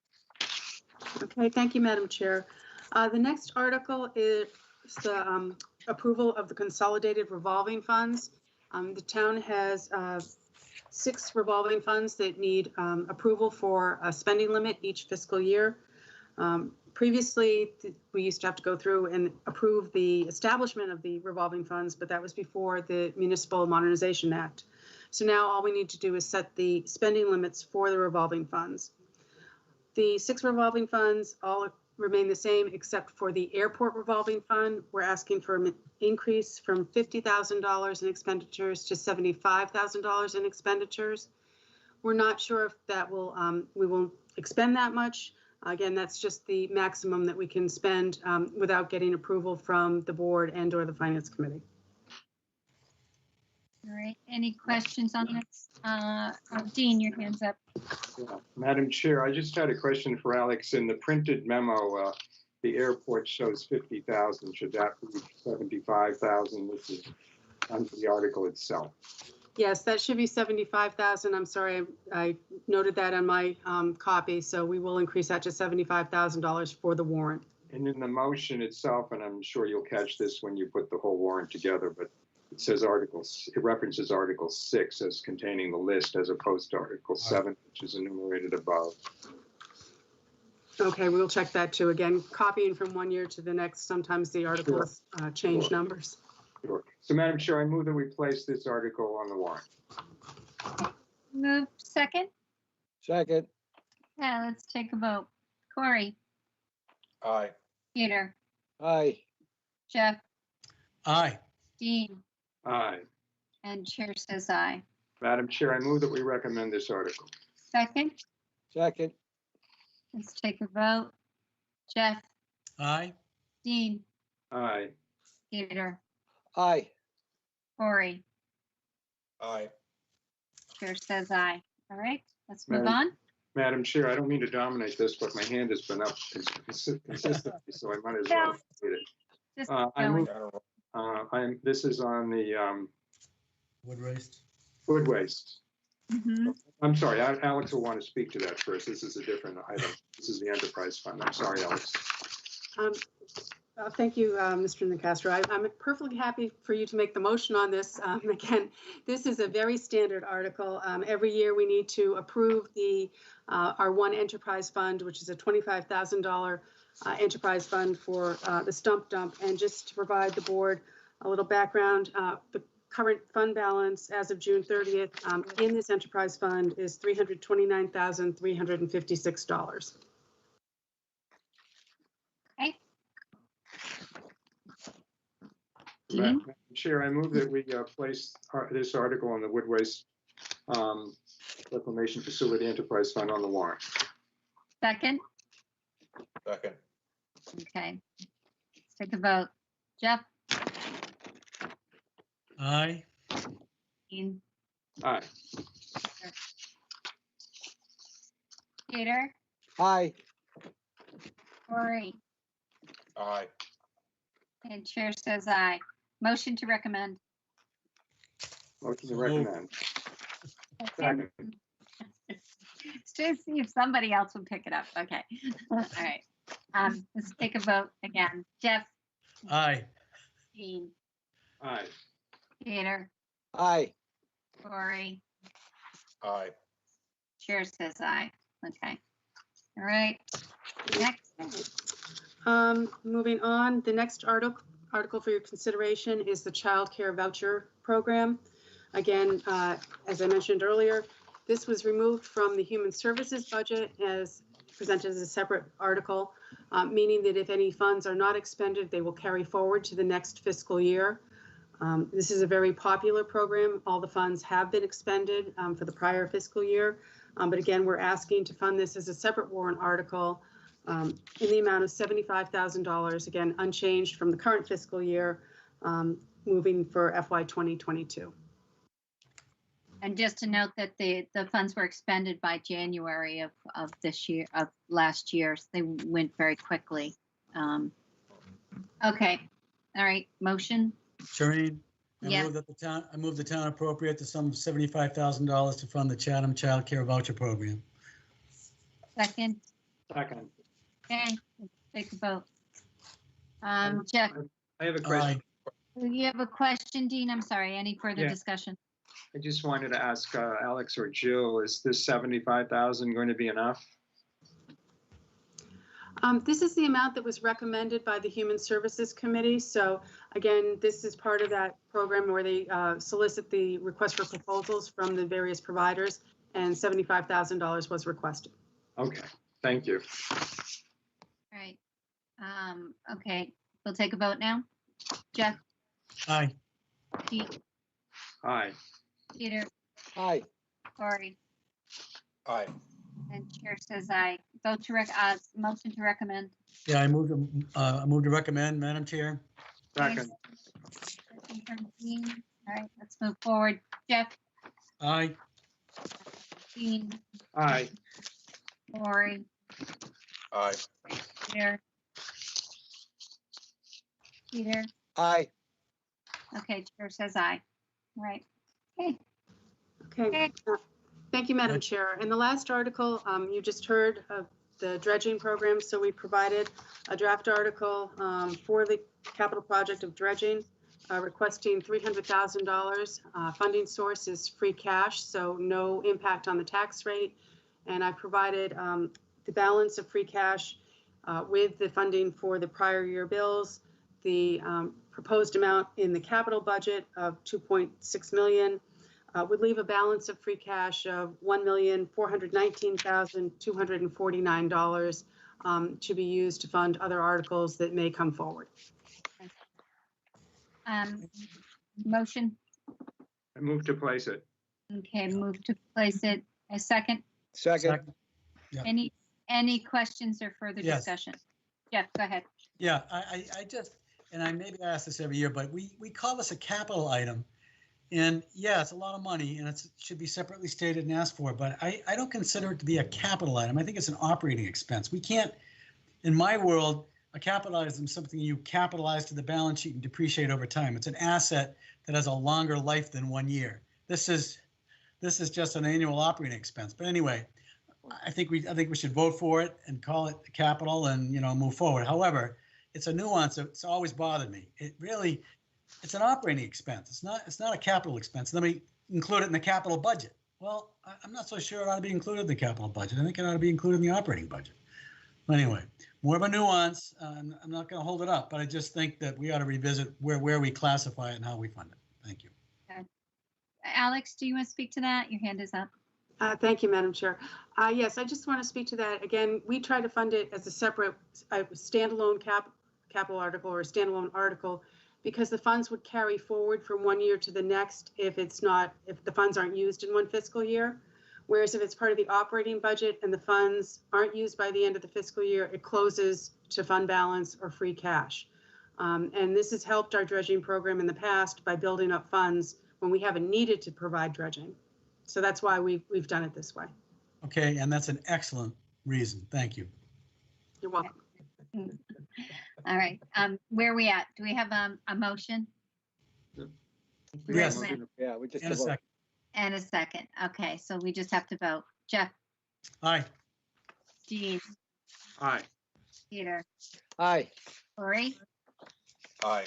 Okay, thank you, Madam Chair. The next article is the approval of the consolidated revolving funds. The town has 6 revolving funds that need approval for a spending limit each fiscal year. Previously, we used to have to go through and approve the establishment of the revolving funds, but that was before the Municipal Modernization Act. So now all we need to do is set the spending limits for the revolving funds. The 6 revolving funds all remain the same except for the airport revolving fund. We're asking for an increase from $50,000 in expenditures to $75,000 in expenditures. We're not sure if that will, we will expend that much. Again, that's just the maximum that we can spend without getting approval from the board and or the finance committee. All right, any questions on this? Dean, your hand's up. Yeah. Madam Chair, I just had a question for Alex. In the printed memo, the airport shows 50,000. Should that be 75,000? This is under the article itself. Yes, that should be 75,000. I'm sorry, I noted that on my copy. So we will increase that to $75,000 for the warrant. And in the motion itself, and I'm sure you'll catch this when you put the whole warrant together, but it says it references Article 6 as containing the list as opposed to Article 7, which is enumerated above. Okay, we'll check that too. Again, copying from one year to the next, sometimes the articles change numbers. Sure. So, Madam Chair, I move that we place this article on the warrant. Move second. Second. Yeah, let's take a vote. Corey, Aye. Peter, Aye. Jeff, Aye. Dean, Aye. and chair says aye. Madam Chair, I move that we recommend this article. Second, Second. let's take a vote. Jeff, Aye. Dean, Aye. Peter, Aye. Corey, Aye. chair says aye. All right, let's move Madam- on. Madam Chair, I don't mean to dominate this, but my hand has been up consistently, so I might as well read it. Just I go. move, this is on the Wood waste. food waste. Mhm. I'm sorry, Alex will want to speak to that first. This is a different item. This is the enterprise fund. I'm sorry, Alex. Thank you, Mr. Nicastro. I'm perfectly happy for you to make the motion on this. Again, this is a very standard article. Every year we need to approve our one enterprise fund, which is a $25,000 enterprise fund for the stump dump. And just to provide the board a little background, the current fund balance as of June 30th in this enterprise fund is $329,356. Okay. Madam Chair, I move that we place this article on the wood waste reclamation facility enterprise fund on the warrant. Second, Second. okay. Let's take a vote. Jeff, Aye. Dean, Aye. Peter, Aye. Corey, Aye. and chair says aye. Motion to recommend. Motion to So recommend. Second. To see if somebody else would pick it up. Okay. All right. Let's take a vote again. Jeff, Aye. Dean, Aye. Peter, Aye. Corey, Aye. chair says aye. Okay. All right. Next. Moving on, the next article for your consideration is the child care voucher program. Again, as I mentioned earlier, this was removed from the human services budget as presented as a separate article, meaning that if any funds are not expended, they will carry forward to the next fiscal year. This is a very popular program. All the funds have been expended for the prior fiscal year. But again, we're asking to fund this as a separate warrant article in the amount of $75,000, again, unchanged from the current fiscal year, moving for FY 2022. And just to note that the funds were expended by January of this year, of last year. So they went very quickly. Okay. All right. Motion. Shereen, Yeah. I move the town appropriate the sum of $75,000 to fund the Chatham Child Care Voucher Program. Second. Second. Okay. Let's take a vote. Jeff, I have a question. you have a question, Dean? I'm sorry. Any further Yeah. discussion? I just wanted to ask Alex or Jill, is this 75,000 going to be enough? This is the amount that was recommended by the Human Services Committee. So again, this is part of that program where they solicit the request for proposals from the various providers, and $75,000 was requested. Okay, thank you. All right. Okay. We'll take a vote now. Jeff, Aye. Dean, Aye. Peter, Aye. Corey, Aye. And chair says aye. Vote to motion to recommend. Yeah, I move to recommend, Madam Chair. Second. Second from Dean. All right, let's move forward. Jeff, Aye. Dean, Aye. Lori, Aye. Peter. Peter, Aye. okay, chair says aye. All right, okay. Okay. Thank you, Madam Right. Chair. In the last article, you just heard of the dredging program, so we provided a draft article for the capital project of dredging, requesting $300,000. Funding source is free cash, so no impact on the tax rate. And I provided the balance of free cash with the funding for the prior year bills, the proposed amount in the capital budget of $2.6 million. Would leave a balance of free cash of $1,419,249 to be used to fund other articles that may come forward. Motion, I move to place it. okay, move to place it. A second. Second. Yeah. Any questions or further Yes. discussion? Jeff, go ahead. Yeah, I just, and I maybe ask this every year, but we call this a capital item. And yeah, it's a lot of money and it should be separately stated and asked for, but I don't consider it to be a capital item. I think it's an operating expense. We can't, in my world, a capital item is something you capitalize to the balance sheet and depreciate over time. It's an asset that has a longer life than 1 year. This is just an annual operating expense. But anyway, I think we should vote for it and call it capital and, move forward. However, it's a nuance that's always bothered me. It's an operating expense. It's not a capital expense. Let me include it in the capital budget. Well, I'm not so sure it ought to be included in the capital budget. I think it ought to be included in the operating budget. Anyway, more of a nuance. I'm not going to hold it up, but I just think that we ought to revisit where we classify it and how we fund it. Thank you. Okay. Alex, do you want to speak to that? Your hand is up. Thank you, Madam Chair. Yes, I just want to speak to that. Again, we try to fund it as a separate standalone capital article or a standalone article because the funds would carry forward from 1 year to the next if the funds aren't used in one fiscal year. Whereas if it's part of the operating budget and the funds aren't used by the end of the fiscal year, it closes to fund balance or free cash. And this has helped our dredging program in the past by building up funds when we haven't needed to provide dredging. So that's why we've done it this way. Okay, and that's an excellent reason. Thank you. You're welcome. All right. Where are we at? Do we have a motion? Yes. Yeah, we just. In a second. And a second. Okay, so we just have to vote. Jeff, Aye. Dean, Aye. Peter, Aye. Lori, Aye.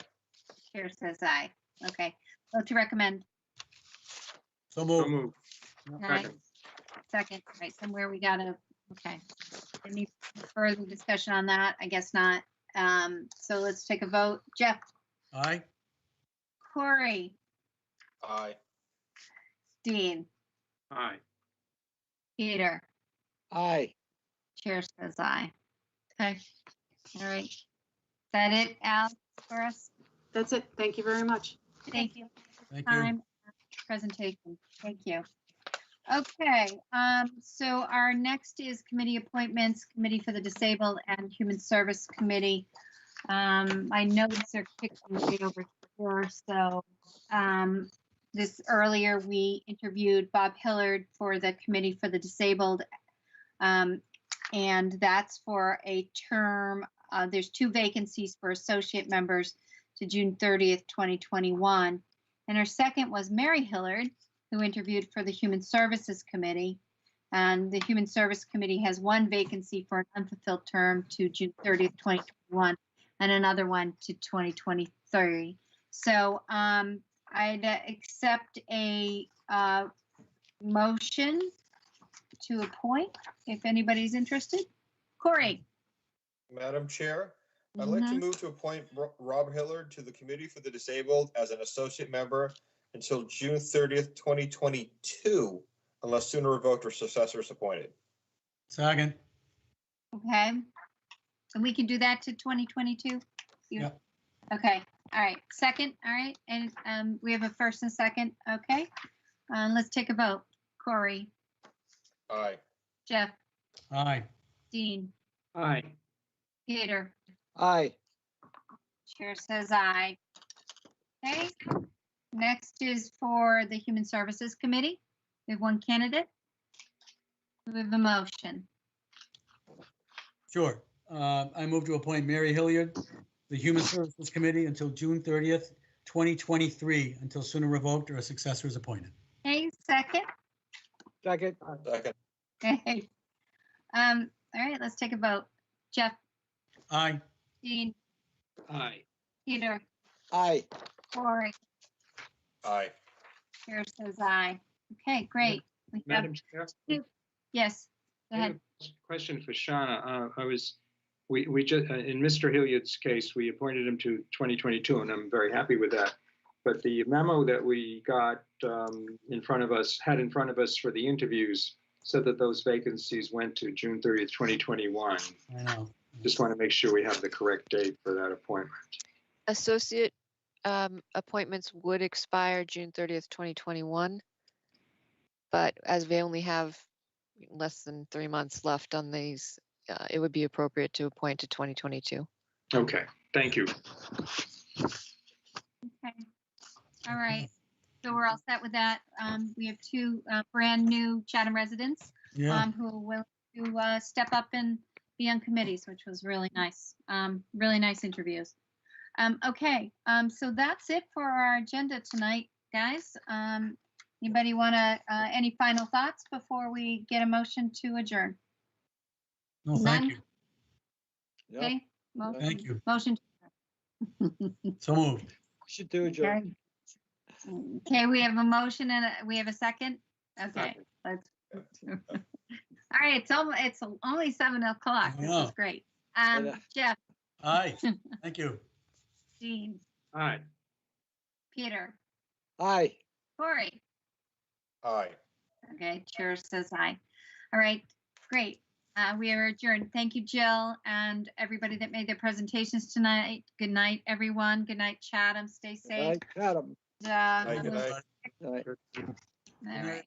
chair says aye. Okay, vote to recommend. So So move. moved. All right. Second. Second, right, somewhere we gotta, okay. Any further discussion on that? I guess not. So let's take a vote. Jeff, Aye. Corey, Aye. Dean, Aye. Peter, Aye. chair says aye. Okay, all right. Is that it, Al, for us? That's it. Thank you very much. Thank you. Thank you. Time presentation. Thank you. Okay, so our next is committee appointments, Committee for the Disabled and Human Service Committee. My notes are kicking right over here. So this earlier we interviewed Bob Hillard for the Committee for the Disabled. And that's for a term. There's 2 vacancies for associate members to June 30th, 2021. And our second was Mary Hillard, who interviewed for the Human Services Committee. And the Human Service Committee has 1 vacancy for an unfulfilled term to June 30th, 2021, and another one to 2023. So I'd accept a motion to appoint if anybody's interested. Corey. Madam Chair, I'd like to move to appoint Rob Hillard to the Committee for the Disabled as an associate member until June 30th, 2022, unless sooner revoked or successor is appointed. Second. Okay. And we can do that to 2022? Yeah. Okay. All right. Second. All right. And we have a first and second. Okay. Let's take a vote. Corey, Aye. Jeff, Aye. Dean, Aye. Peter, Aye. chair says aye. Okay, next is for the Human Services Committee. We have one candidate. We have a motion. Sure. I move to appoint Mary Hilliard, the Human Services Committee, until June 30th, 2023, until sooner revoked or a successor is appointed. Okay, second. Second. Second. Okay. All right, let's take a vote. Jeff, Aye. Dean, Aye. Peter, Aye. Cory, Aye. chair says aye. Okay, great. We have, Madam Chair? yes, go I have ahead. a question for Shauna. We just, in Mr. Hilliard's case, we appointed him to 2022, and I'm very happy with that. But the memo that we got in front of us for the interviews said that those vacancies went to June 30th, 2021. I know. Just want to make sure we have the correct date for that appointment. Associate appointments would expire June 30th, 2021. But as we only have less than 3 months left on these, it would be appropriate to appoint to 2022. Okay, thank you. Okay. All right. So we're all set with that. We have two brand new Chatham residents Yeah. who are willing to step up and be on committees, which was really nice. Really nice interviews. Okay, so that's it for our agenda tonight, guys. Anybody want to, any final thoughts before we get a motion to adjourn? No, thank None? you. Yep. Okay. Mo- Thank you. Motion. So moved. Should do, Joe. Okay. Okay, we have a motion and we have a second. Okay, let's. All right, it's only 7 o'clock. This Yeah. is great. Yeah. Jeff, Aye. Thank you. Dean, Aye. Peter, Aye. Cory. Aye. Okay, chair says aye. All right, great. We are adjourned. Thank you, Jill, and everybody that made their presentations tonight. Good night, everyone. Good night, Chatham. Stay safe. Aye. Got him. Aye, good night. Aye. All right.